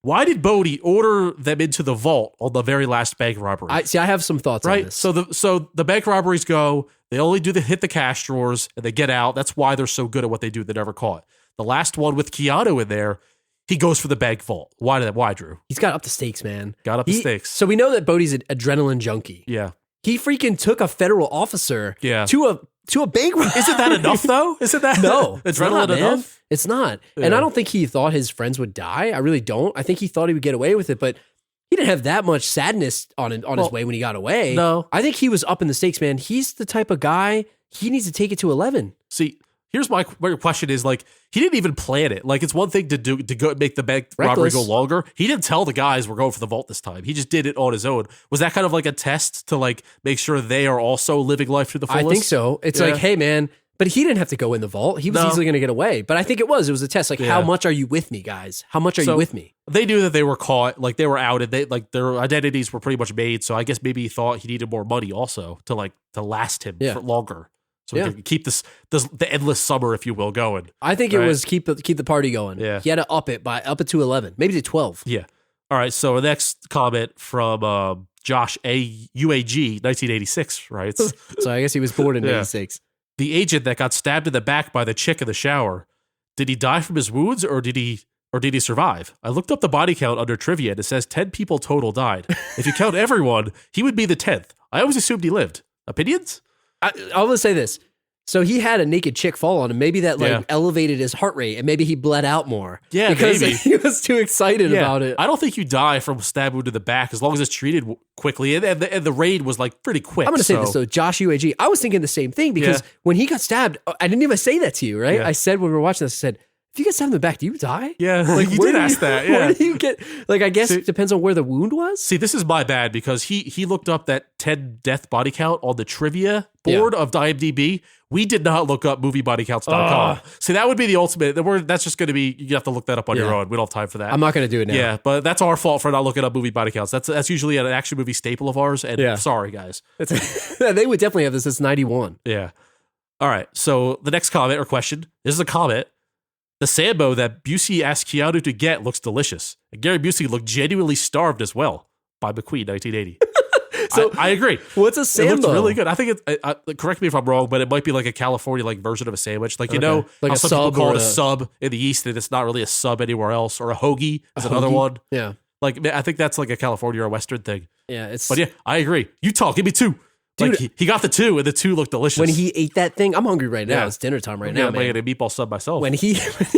[SPEAKER 4] why did Bodhi order them into the vault on the very last bank robbery?
[SPEAKER 3] I have some thoughts on
[SPEAKER 4] Right.
[SPEAKER 3] this.
[SPEAKER 4] So the bank robberies go. They only hit the cash drawers and they get out. That's why they're so good at what they do. They're never caught. The last one with Keanu in there, he goes for the bank vault. Why, Drew?
[SPEAKER 3] He's got up the stakes, man.
[SPEAKER 4] Got up the stakes.
[SPEAKER 3] So we know that Bodhi's an adrenaline junkie.
[SPEAKER 4] Yeah.
[SPEAKER 3] He freaking took a federal officer
[SPEAKER 4] Yeah.
[SPEAKER 3] to a bank robbery.
[SPEAKER 4] Isn't that enough though? Isn't that
[SPEAKER 3] No, it's
[SPEAKER 4] adrenaline
[SPEAKER 3] not, man.
[SPEAKER 4] enough?
[SPEAKER 3] It's not. And I don't think he thought his friends would die. I really don't. I think he thought he would get away with it, but he didn't have that much sadness on his way when he got away.
[SPEAKER 4] No.
[SPEAKER 3] I think he was up in the stakes, man. He's the type of guy, he needs to take it to 11.
[SPEAKER 4] See, here's my question is like, he didn't even plan it. Like, it's one thing to go make the bank robbery
[SPEAKER 3] Reckless.
[SPEAKER 4] go longer. He didn't tell the guys we're going for the vault this time. He just did it on his own. Was that kind of like a test to like make sure they are also living life to the fullest?
[SPEAKER 3] I think so. It's
[SPEAKER 4] Yeah.
[SPEAKER 3] like, hey, man, but he didn't have to go in the vault. He was
[SPEAKER 4] No.
[SPEAKER 3] easily going to get away. But I think it was a test. Like,
[SPEAKER 4] Yeah.
[SPEAKER 3] how much are you with me, guys? How much are
[SPEAKER 4] So-
[SPEAKER 3] you with me?
[SPEAKER 4] They knew that they were caught, like they were outed. They like their identities were pretty much made. So I guess maybe he thought he needed more money also to last him
[SPEAKER 3] Yeah.
[SPEAKER 4] for longer. So
[SPEAKER 3] Yeah.
[SPEAKER 4] we could keep the endless summer, if you will, going.
[SPEAKER 3] I think it
[SPEAKER 4] Right.
[SPEAKER 3] was keep the party going.
[SPEAKER 4] Yeah.
[SPEAKER 3] He had to up it to 11, maybe to 12.
[SPEAKER 4] Yeah. All right. So the next comment from Josh UAG 1986 writes,
[SPEAKER 3] So I guess he was born in
[SPEAKER 4] Yeah.
[SPEAKER 3] 86.
[SPEAKER 4] the agent that got stabbed in the back by the chick in the shower, did he die from his wounds or did he survive? I looked up the body count under trivia and it says 10 people total died. If you count everyone, he would be the 10th. I always assumed he lived. Opinions?
[SPEAKER 3] I want to say this. So he had a naked chick fall on him. Maybe that
[SPEAKER 4] Yeah.
[SPEAKER 3] elevated his heart rate and maybe he bled out more.
[SPEAKER 4] Yeah,
[SPEAKER 3] because
[SPEAKER 4] maybe.
[SPEAKER 3] he was too excited about it.
[SPEAKER 4] I don't think you die from a stab wound to the back as long as it's treated quickly. And the raid was like pretty quick.
[SPEAKER 3] I'm going to say this though, Josh UAG. I was thinking the same thing because
[SPEAKER 4] Yeah.
[SPEAKER 3] when he got stabbed, I didn't even say that to you, right?
[SPEAKER 4] Yeah.
[SPEAKER 3] I said when we were watching this, I said, if you get stabbed in the back, do you die?
[SPEAKER 4] Yeah, like you
[SPEAKER 3] where
[SPEAKER 4] did
[SPEAKER 3] do
[SPEAKER 4] ask that.
[SPEAKER 3] Where
[SPEAKER 4] Yeah.
[SPEAKER 3] do you get, like, I guess it depends on where the wound was.
[SPEAKER 4] See, this is my bad because he looked up that 10 death body count on the trivia board of IMDb. We did not look up moviebodycounts.com. See, that would be the ultimate. That's just going to be, you have to look that up on your own. We don't have time for that.
[SPEAKER 3] I'm not going to do it now.
[SPEAKER 4] Yeah, but that's our fault for not looking up movie body counts. That's usually an action movie staple of ours. And sorry, guys.
[SPEAKER 3] They would definitely have this since 91.
[SPEAKER 4] Yeah. All right. So the next comment or question, this is a comment. The Sambo that Busey asked Keanu to get looks delicious. And Gary Busey looked genuinely starved as well. By McQueen, 1980.
[SPEAKER 3] So
[SPEAKER 4] I agree.
[SPEAKER 3] What's a
[SPEAKER 4] It
[SPEAKER 3] Sambo?
[SPEAKER 4] looks really good. I think correct me if I'm wrong, but it might be like a California like version of a sandwich. Like, you know,
[SPEAKER 3] Like
[SPEAKER 4] how
[SPEAKER 3] a
[SPEAKER 4] some people
[SPEAKER 3] sub
[SPEAKER 4] call
[SPEAKER 3] or
[SPEAKER 4] it a
[SPEAKER 3] a-
[SPEAKER 4] sub in the East and it's not really a sub anywhere else. Or a hoagie is another
[SPEAKER 3] hoagie?
[SPEAKER 4] one.
[SPEAKER 3] Yeah.
[SPEAKER 4] Like, I think that's like a California or Western thing.
[SPEAKER 3] Yeah. It's
[SPEAKER 4] But yeah, I agree. Utah, give me 2.
[SPEAKER 3] Dude,
[SPEAKER 4] like he got the 2, and the 2 looked delicious.
[SPEAKER 3] when he ate that thing, I'm hungry right now.
[SPEAKER 4] Yeah.
[SPEAKER 3] It's dinner time right
[SPEAKER 4] yeah,
[SPEAKER 3] now,
[SPEAKER 4] I'm
[SPEAKER 3] man.
[SPEAKER 4] making a meatball sub myself.
[SPEAKER 3] When he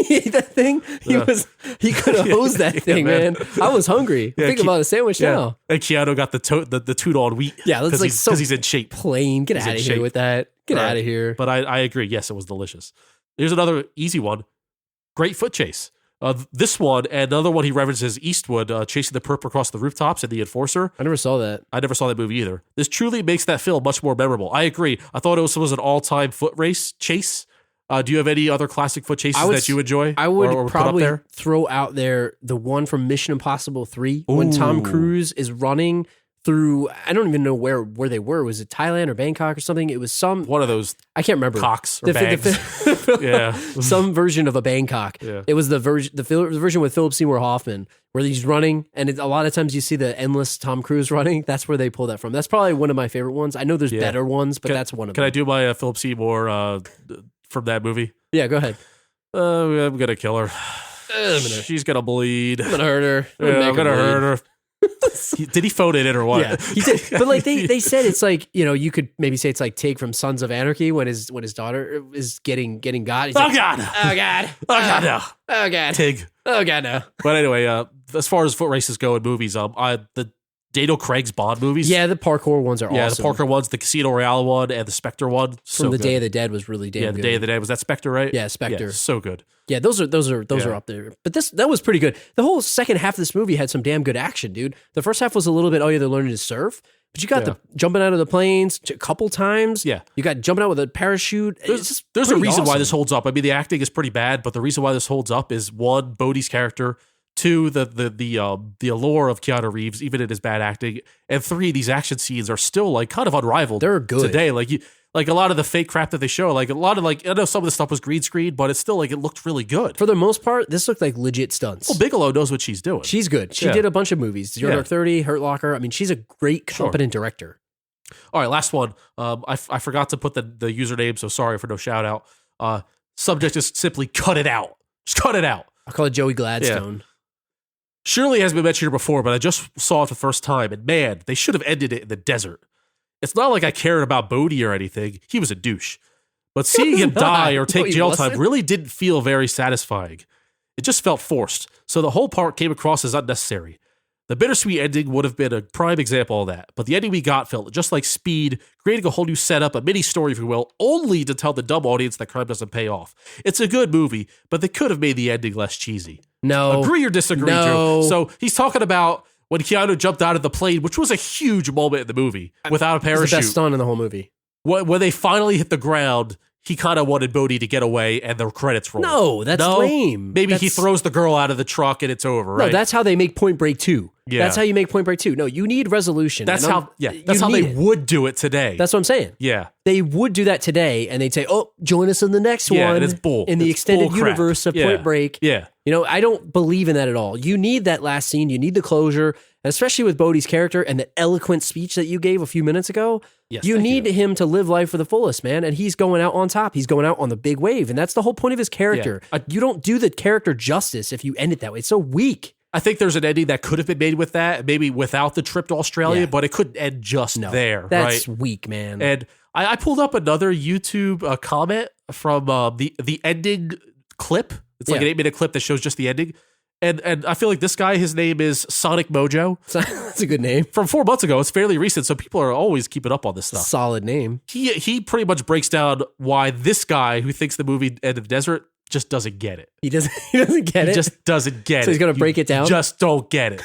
[SPEAKER 3] ate that thing, he could have hosed that thing, man. I was hungry.
[SPEAKER 4] Yeah,
[SPEAKER 3] Think about a sandwich now.
[SPEAKER 4] And Keanu got the tuna on wheat.
[SPEAKER 3] Yeah, that's like so
[SPEAKER 4] he's in shape.
[SPEAKER 3] plain. Get
[SPEAKER 4] He's
[SPEAKER 3] out
[SPEAKER 4] in
[SPEAKER 3] of here
[SPEAKER 4] shape.
[SPEAKER 3] with that. Get
[SPEAKER 4] Right.
[SPEAKER 3] out of here.
[SPEAKER 4] But I agree. Yes, it was delicious. Here's another easy one. Great foot chase. This one and another one he references Eastwood chasing the perp across the rooftops and the enforcer.
[SPEAKER 3] I never saw that.
[SPEAKER 4] I never saw that movie either. This truly makes that film much more memorable. I agree. I thought it was an all-time foot race chase. Do you have any other classic foot chases that you enjoy?
[SPEAKER 3] I would
[SPEAKER 4] or put up
[SPEAKER 3] probably
[SPEAKER 4] there?
[SPEAKER 3] throw out there the one from Mission Impossible 3 when Tom
[SPEAKER 4] Ooh.
[SPEAKER 3] Cruise is running through, I don't even know where they were. Was it Thailand or Bangkok or something? It was some,
[SPEAKER 4] One of those
[SPEAKER 3] I can't remember.
[SPEAKER 4] cocks or bags. Yeah.
[SPEAKER 3] Some version of a Bangkok.
[SPEAKER 4] Yeah.
[SPEAKER 3] It was the version with Philip Seymour Hoffman where he's running, and a lot of times you see the endless Tom Cruise running. That's where they pull that from. That's probably one of my favorite ones. I know there's better ones, but that's one of them.
[SPEAKER 4] Can I do my Philip Seymour from that movie?
[SPEAKER 3] Yeah, go ahead.
[SPEAKER 4] I'm gonna kill her. She's gonna bleed.
[SPEAKER 3] I'm gonna hurt her.
[SPEAKER 4] I'm gonna hurt her. Did he phone it in or what?
[SPEAKER 3] Yeah, he did. But like they said, it's like, you could maybe say it's like take from Sons of Anarchy when his daughter is getting got. He's like,
[SPEAKER 4] God!
[SPEAKER 3] oh God,
[SPEAKER 4] Oh God! No!
[SPEAKER 3] oh God,
[SPEAKER 4] Tig.
[SPEAKER 3] oh God, no.
[SPEAKER 4] But anyway, as far as foot races go in movies, the Daniel Craig's Bond movies.
[SPEAKER 3] Yeah, the parkour ones are
[SPEAKER 4] Yeah,
[SPEAKER 3] awesome.
[SPEAKER 4] the Parker ones, the Casino Royale one, and the Spectre one.
[SPEAKER 3] From the Day of the Dead was really damn
[SPEAKER 4] Yeah,
[SPEAKER 3] good.
[SPEAKER 4] the Day of the Dead. Was that Spectre, right?
[SPEAKER 3] Yeah, Spectre.
[SPEAKER 4] Yeah, so good.
[SPEAKER 3] Yeah, those are up there. But that was pretty good. The whole second half of this movie had some damn good action, dude. The first half was a little bit, they're learning to surf. But you got the jumping out of the planes a couple times.
[SPEAKER 4] Yeah.
[SPEAKER 3] You got jumping out with a parachute.
[SPEAKER 4] There's a reason why this holds up. I mean, the acting is pretty bad, but the reason why this holds up is one, Bodhi's character, two, the allure of Keanu Reeves, even in his bad acting, and three, these action scenes are still like kind of unrivaled.
[SPEAKER 3] They're good
[SPEAKER 4] today. Like a lot of the fake crap that they show, like a lot of I know some of the stuff was green screen, but it's still like it looked really good.
[SPEAKER 3] For the most part, this looked like legit stunts.
[SPEAKER 4] Well, Bigelow knows what she's doing.
[SPEAKER 3] She's good. She did a bunch of movies. Zero Dark 30, Hurt Locker. I mean, she's a great, competent director.
[SPEAKER 4] All right, last one. I forgot to put the username, so sorry for no shout out. Subject is simply cut it out. Just cut it out.
[SPEAKER 3] I'll call it Joey Gladstone.
[SPEAKER 4] Yeah. Surely has been mentioned here before, but I just saw it for the first time, and man, they should have ended it in the desert. It's not like I cared about Bodhi or anything. He was a douche. But seeing him die or take jail time really didn't feel very satisfying. It just felt forced, so the whole part came across as unnecessary. The bittersweet ending would have been a prime example of that, but the ending we got felt just like Speed, creating a whole new setup, a mini story, if you will, only to tell the dumb audience that crime doesn't pay off. It's a good movie, but they could have made the ending less cheesy.
[SPEAKER 3] No.
[SPEAKER 4] Agree or disagree,
[SPEAKER 3] No.
[SPEAKER 4] Drew? So he's talking about when Keanu jumped out of the plane, which was a huge moment in the movie, without a parachute.
[SPEAKER 3] It's the best stunt in the whole movie.
[SPEAKER 4] When they finally hit the ground, he kind of wanted Bodhi to get away and the credits roll.
[SPEAKER 3] No, that's lame.
[SPEAKER 4] Maybe he throws the girl out of the truck and it's over, right?
[SPEAKER 3] No, that's how they make Point Break 2.
[SPEAKER 4] Yeah.
[SPEAKER 3] That's how you make Point Break 2. No, you need resolution.
[SPEAKER 4] That's how they would do it today.
[SPEAKER 3] That's what I'm saying.
[SPEAKER 4] Yeah.
[SPEAKER 3] They would do that today, and they'd say, "Oh, join us in the next one."
[SPEAKER 4] And it's bull.
[SPEAKER 3] In the
[SPEAKER 4] It's
[SPEAKER 3] extended
[SPEAKER 4] bull crap.
[SPEAKER 3] universe of
[SPEAKER 4] Yeah.
[SPEAKER 3] Point Break.
[SPEAKER 4] Yeah.
[SPEAKER 3] I don't believe in that at all. You need that last scene. You need the closure, and especially with Bodhi's character and the eloquent speech that you gave a few minutes ago.
[SPEAKER 4] Yes,
[SPEAKER 3] you
[SPEAKER 4] thank
[SPEAKER 3] need him to live life for the fullest, man. And he's going out on top. He's going out on the big wave, and that's the whole point of his character.
[SPEAKER 4] Yeah.
[SPEAKER 3] You don't do the character justice if you end it that way. It's so weak.
[SPEAKER 4] I think there's an ending that could have been made with that, maybe without the trip to Australia, but it couldn't end just there,
[SPEAKER 3] That's
[SPEAKER 4] right?
[SPEAKER 3] weak, man.
[SPEAKER 4] And I pulled up another YouTube comment from the ending clip. It's like an 8-minute clip that shows just the ending. And I feel like this guy, his name is Sonic Mojo.
[SPEAKER 3] That's a good name.
[SPEAKER 4] From 4 months ago. It's fairly recent, so people are always keeping up on this stuff.
[SPEAKER 3] Solid name.
[SPEAKER 4] He pretty much breaks down why this guy who thinks the movie ended in the desert just doesn't get it.
[SPEAKER 3] He doesn't get it.
[SPEAKER 4] He just doesn't get it.
[SPEAKER 3] So he's going to break it down?
[SPEAKER 4] Just don't get it.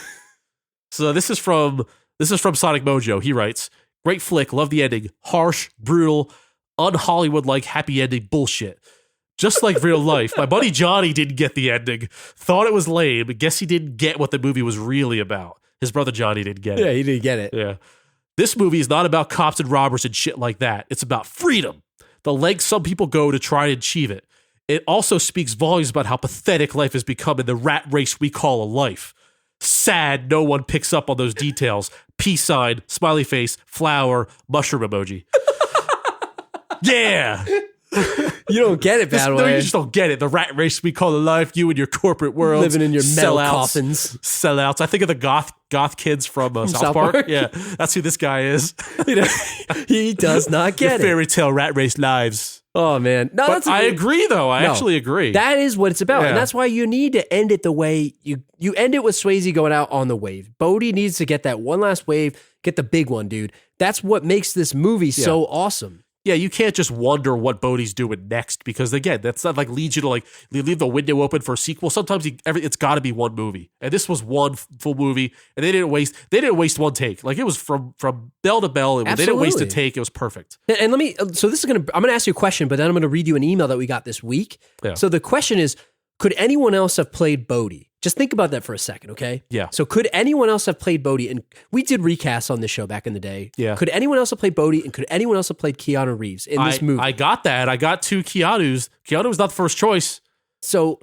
[SPEAKER 4] So this is from Sonic Mojo. He writes, "Great flick, love the ending. Harsh, brutal, un-Hollywood-like happy ending bullshit. Just like real life. My buddy Johnny didn't get the ending. Thought it was lame. Guess he didn't get what the movie was really about. His brother Johnny didn't get it.
[SPEAKER 3] Yeah, he didn't get it.
[SPEAKER 4] Yeah. This movie is not about cops and robbers and shit like that. It's about freedom. The lengths some people go to try and achieve it. It also speaks volumes about how pathetic life has become in the rat race we call a life. Sad no one picks up on those details. Peace sign, smiley face, flower, mushroom emoji." Yeah.
[SPEAKER 3] You don't get it,
[SPEAKER 4] No,
[SPEAKER 3] Badway.
[SPEAKER 4] you just don't get it. The rat race we call life, you and your corporate world.
[SPEAKER 3] Living in your metal
[SPEAKER 4] sellouts,
[SPEAKER 3] coffins.
[SPEAKER 4] Sellouts. I think of the goth kids from South Park. Yeah, that's who this guy is.
[SPEAKER 3] He does not get it.
[SPEAKER 4] Fairy tale rat race lives.
[SPEAKER 3] Oh, man. No,
[SPEAKER 4] But I agree, though. I actually agree.
[SPEAKER 3] That is what it's about.
[SPEAKER 4] Yeah.
[SPEAKER 3] And that's why you need to end it the way you end it with Swayze going out on the wave. Bodhi needs to get that one last wave, get the big one, dude. That's what makes this movie so awesome.
[SPEAKER 4] Yeah, you can't just wonder what Bodhi's doing next because, again, that's not like leads you to leave the window open for a sequel. Sometimes it's got to be one movie, and this was one full movie, and they didn't waste one take. Like it was from bell to bell. They didn't waste a take. It was perfect.
[SPEAKER 3] And I'm gonna ask you a question, but then I'm gonna read you an email that we got this week.
[SPEAKER 4] Yeah.
[SPEAKER 3] So the question is, could anyone else have played Bodhi? Just think about that for a second, okay?
[SPEAKER 4] Yeah.
[SPEAKER 3] So could anyone else have played Bodhi? And we did recasts on this show back in the day.
[SPEAKER 4] Yeah.
[SPEAKER 3] Could anyone else have played Bodhi? And could anyone else have played Keanu Reeves in this movie?
[SPEAKER 4] I got that. I got two Keanu's. Keanu was not the first choice.
[SPEAKER 3] So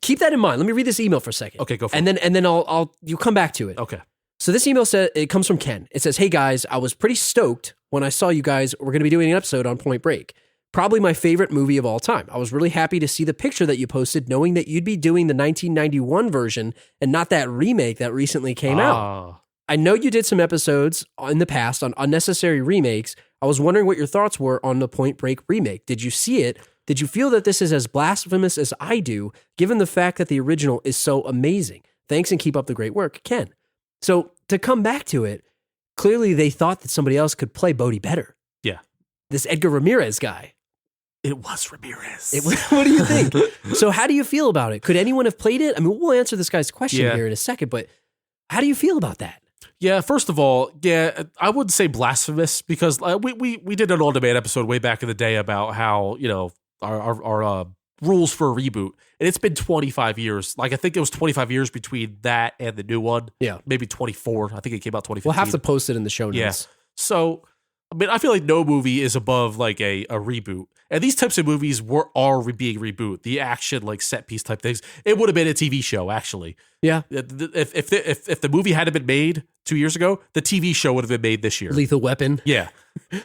[SPEAKER 3] keep that in mind. Let me read this email for a second.
[SPEAKER 4] Okay, go for
[SPEAKER 3] it.
[SPEAKER 4] it.
[SPEAKER 3] And then you'll come back to it.
[SPEAKER 4] Okay.
[SPEAKER 3] So this email it comes from Ken. It says, "Hey guys, I was pretty stoked when I saw you guys were going to be doing an episode on Point Break. Probably my favorite movie of all time. I was really happy to see the picture that you posted, knowing that you'd be doing the 1991 version and not that remake that recently came out. I know you did some episodes in the past on unnecessary remakes. I was wondering what your thoughts were on the Point Break remake. Did you see it? Did you feel that this is as blasphemous as I do, given the fact that the original is so amazing? Thanks and keep up the great work, Ken." So to come back to it, clearly they thought that somebody else could play Bodhi better.
[SPEAKER 4] Yeah.
[SPEAKER 3] This Edgar Ramirez guy.
[SPEAKER 4] It was Ramirez.
[SPEAKER 3] What do you think? So how do you feel about it? Could anyone have played it? I mean, we'll answer this guy's question here in a second, but how do you feel about that?
[SPEAKER 4] Yeah, first of all, I wouldn't say blasphemous because we did an on-demand episode way back in the day about how, our rules for a reboot. And it's been 25 years. Like, I think it was 25 years between that and the new one. Yeah. Maybe 24. I think it came out 2015.
[SPEAKER 3] We'll have to post it in the show notes.
[SPEAKER 4] Yeah. So, I mean, I feel like no movie is above like a reboot. And these types of movies are being reboot. The action, like set piece type things. It would have been a TV show, actually. Yeah. If the movie hadn't been made 2 years ago, the TV show would have been made this year.
[SPEAKER 3] Lethal Weapon.
[SPEAKER 4] Yeah.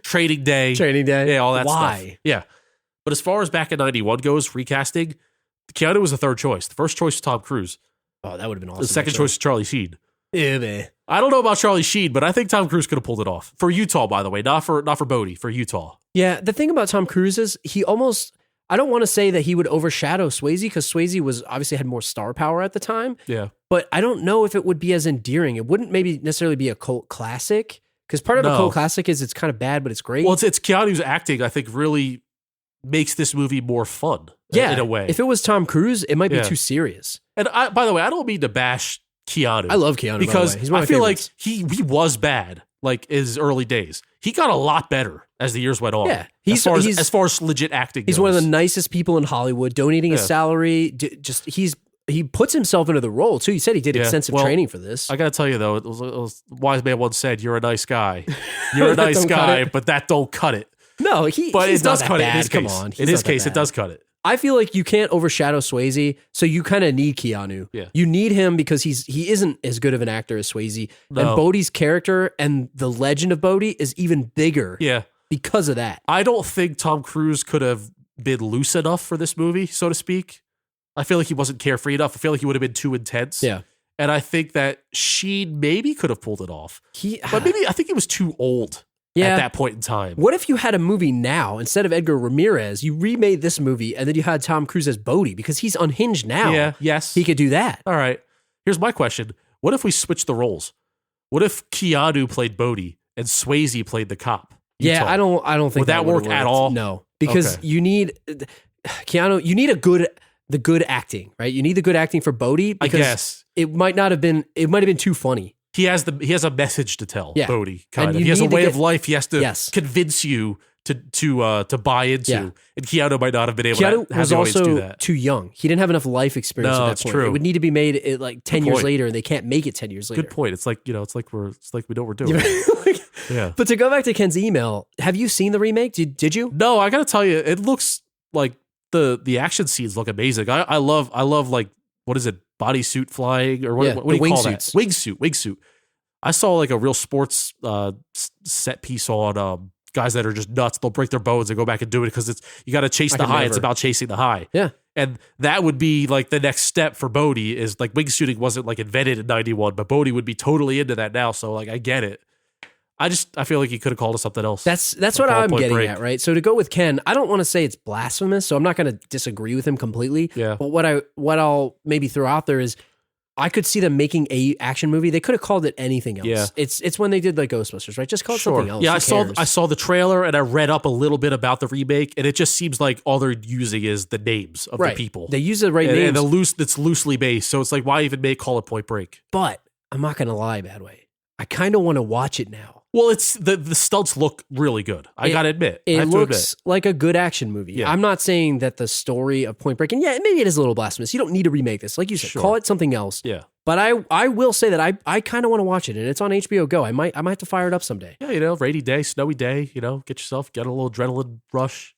[SPEAKER 4] Training Day. Yeah, all that stuff. Yeah. But as far as back in 91 goes, recasting, Keanu was the third choice. The first choice was Tom Cruise.
[SPEAKER 3] Oh, that would have been awesome.
[SPEAKER 4] The second choice was Charlie Sheen.
[SPEAKER 3] Yeah, man.
[SPEAKER 4] I don't know about Charlie Sheen, but I think Tom Cruise could have pulled it off. For Utah, by the way. Not for Bodhi, for Utah.
[SPEAKER 3] Yeah, the thing about Tom Cruise is I don't want to say that he would overshadow Swayze because Swayze was obviously had more star power at the time. Yeah. But I don't know if it would be as endearing. It wouldn't maybe necessarily be a cult classic because part of a cult classic is it's kind of bad, but it's great.
[SPEAKER 4] Well, it's Keanu's acting, I think, really makes this movie more fun in a way.
[SPEAKER 3] If it was Tom Cruise, it might be too serious.
[SPEAKER 4] And by the way, I don't mean to bash Keanu.
[SPEAKER 3] I love Keanu
[SPEAKER 4] because
[SPEAKER 3] he's one of
[SPEAKER 4] I feel
[SPEAKER 3] favorites.
[SPEAKER 4] like he was bad like his early days. He got a lot better as the years went on. Yeah, as far as legit acting
[SPEAKER 3] he's
[SPEAKER 4] goes.
[SPEAKER 3] one of the nicest people in Hollywood, donating his salary. He puts himself into the role too. He said he did extensive training for this.
[SPEAKER 4] I got to tell you though, it was wise man once said, "You're a nice guy. You're a nice guy, but that don't cut it."
[SPEAKER 3] No,
[SPEAKER 4] it does cut it in his case. In his case, it does cut it.
[SPEAKER 3] I feel like you can't overshadow Swayze, so you kind of need Keanu. Yeah. You need him because he isn't as good of an actor as Swayze. No. And Bodhi's character and the legend of Bodhi is even bigger because of that.
[SPEAKER 4] I don't think Tom Cruise could have been loose enough for this movie, so to speak. I feel like he wasn't carefree enough. I feel like he would have been too intense. Yeah. And I think that Sheen maybe could have pulled it off. But maybe I think he was too old. At that point in time.
[SPEAKER 3] What if you had a movie now, instead of Edgar Ramirez, you remade this movie and then you had Tom Cruise as Bodhi because he's unhinged now.
[SPEAKER 4] Yeah, yes.
[SPEAKER 3] He could do that.
[SPEAKER 4] All right. Here's my question. What if we switched the roles? What if Keanu played Bodhi and Swayze played the cop?
[SPEAKER 3] Yeah, I don't think
[SPEAKER 4] would that work at all?
[SPEAKER 3] No, because you need Keanu, you need the good acting, right? You need the good acting for Bodhi because
[SPEAKER 4] I guess.
[SPEAKER 3] it might have been too funny.
[SPEAKER 4] He has a message to tell, Bodhi. Kind of. He has
[SPEAKER 3] need
[SPEAKER 4] a way of life. He has to convince you to buy into.
[SPEAKER 3] Yeah.
[SPEAKER 4] And Keanu might not have been able to have
[SPEAKER 3] was
[SPEAKER 4] the audience do
[SPEAKER 3] also
[SPEAKER 4] that.
[SPEAKER 3] too young. He didn't have enough life experience at that point.
[SPEAKER 4] True.
[SPEAKER 3] It would need to be made like 10 years later, and they can't make it 10 years later.
[SPEAKER 4] Good point. It's like we know what we're doing. Yeah.
[SPEAKER 3] But to go back to Ken's email, have you seen the remake? Did you?
[SPEAKER 4] No, I got to tell you, it looks like the action scenes look amazing. I love like, what is it? Bodysuit flying or what do you call that? Wingsuit. I saw like a real sports set piece on guys that are just nuts. They'll break their bones and go back and do it because you got to chase the high. It's about chasing the high.
[SPEAKER 3] Yeah.
[SPEAKER 4] And that would be like the next step for Bodhi is like wingsuiting wasn't like invented in 91, but Bodhi would be totally into that now. So like, I get it. I feel like he could have called it something else.
[SPEAKER 3] That's
[SPEAKER 4] like
[SPEAKER 3] what I'm getting
[SPEAKER 4] Break.
[SPEAKER 3] at, right? So to go with Ken, I don't want to say it's blasphemous, so I'm not going to disagree with him completely.
[SPEAKER 4] Yeah.
[SPEAKER 3] But what I'll maybe throw out there is I could see them making a action movie. They could have called it anything else.
[SPEAKER 4] Yeah.
[SPEAKER 3] It's when they did like Ghostbusters, right? Just call it something else.
[SPEAKER 4] Yeah,
[SPEAKER 3] Who
[SPEAKER 4] I saw the trailer and I read up a little bit about the remake, and it just seems like all they're using is the names of the people.
[SPEAKER 3] They use the right names.
[SPEAKER 4] And it's loosely based, so it's like, why even call it Point Break?
[SPEAKER 3] But I'm not going to lie, Badway. I kind of want to watch it now.
[SPEAKER 4] Well, it's the stunts look really good. I got to admit.
[SPEAKER 3] It looks like a good action movie.
[SPEAKER 4] Yeah.
[SPEAKER 3] I'm not saying that the story of Point Break, and yeah, maybe it is a little blasphemous. You don't need to remake this. Like you said, call it something else.
[SPEAKER 4] Yeah.
[SPEAKER 3] But I will say that I kind of want to watch it, and it's on HBO Go. I might have to fire it up someday.
[SPEAKER 4] Yeah, rainy day, snowy day, get a little adrenaline rush,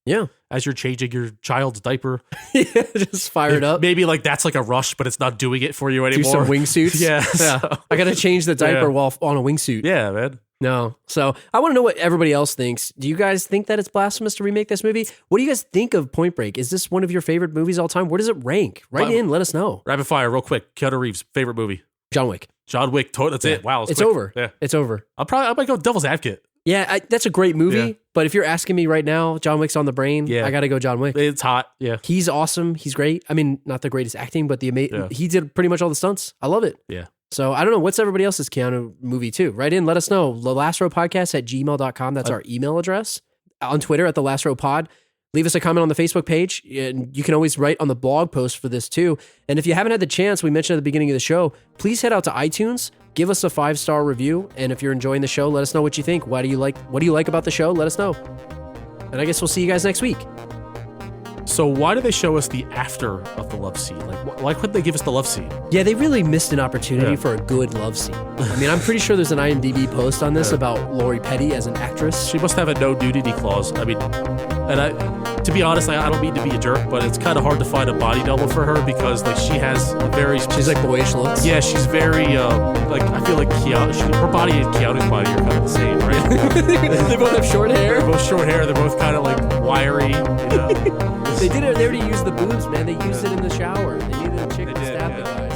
[SPEAKER 3] Yeah.
[SPEAKER 4] as you're changing your child's diaper.
[SPEAKER 3] Yeah, just fire it up.
[SPEAKER 4] Maybe like that's like a rush, but it's not doing it for you anymore.
[SPEAKER 3] Do some wingsuits.
[SPEAKER 4] Yeah.
[SPEAKER 3] Yeah. I got to change the diaper while on a wingsuit.
[SPEAKER 4] Yeah, man.
[SPEAKER 3] No. So I want to know what everybody else thinks. Do you guys think that it's blasphemous to remake this movie? What do you guys think of Point Break? Is this one of your favorite movies all time? Where does it rank? Write in, let us know.
[SPEAKER 4] Rapid fire, real quick. Keanu Reeves, favorite movie.
[SPEAKER 3] John Wick.
[SPEAKER 4] John Wick. That's it. Wow.
[SPEAKER 3] It's
[SPEAKER 4] quick.
[SPEAKER 3] over.
[SPEAKER 4] Yeah.
[SPEAKER 3] It's over.
[SPEAKER 4] I might go Devil's Advocate.
[SPEAKER 3] Yeah, that's a great movie.
[SPEAKER 4] Yeah.
[SPEAKER 3] But if you're asking me right now, John Wick's on the brain.
[SPEAKER 4] Yeah.
[SPEAKER 3] I got to go John Wick.
[SPEAKER 4] It's hot. Yeah.
[SPEAKER 3] He's awesome. He's great. I mean, not the greatest acting, but he did pretty much all the stunts. I love it.
[SPEAKER 4] Yeah.
[SPEAKER 3] So I don't know. What's everybody else's Keanu movie too? Write in, let us know. thelastrowpodcast@gmail.com. That's our email address. On Twitter at @thelastrowpod. Leave us a comment on the Facebook page. And you can always write on the blog post for this too. And if you haven't had the chance, we mentioned at the beginning of the show, please head out to iTunes, give us a 5-star review. And if you're enjoying the show, let us know what you think. What do you like about the show? Let us know. And I guess we'll see you guys next week.
[SPEAKER 4] So why do they show us the after of the love scene? Like, why couldn't they give us the love scene?
[SPEAKER 3] Yeah, they really missed an opportunity for a good love scene. I mean, I'm pretty sure there's an IMDB post on this about Lori Petty as an actress.
[SPEAKER 4] She must have a no nudity clause. I mean, to be honest, I don't mean to be a jerk, but it's kind of hard to find a body double for her because like she has a very
[SPEAKER 3] she's like boyish looks.
[SPEAKER 4] Yeah, she's very like I feel like her body and Keanu's body are kind of the same, right?
[SPEAKER 3] They both have short hair.
[SPEAKER 4] They're both short hair. They're both kind of like wiry.
[SPEAKER 3] They already used the boobs, man. They used it in the shower. They needed a chick to stab the guy.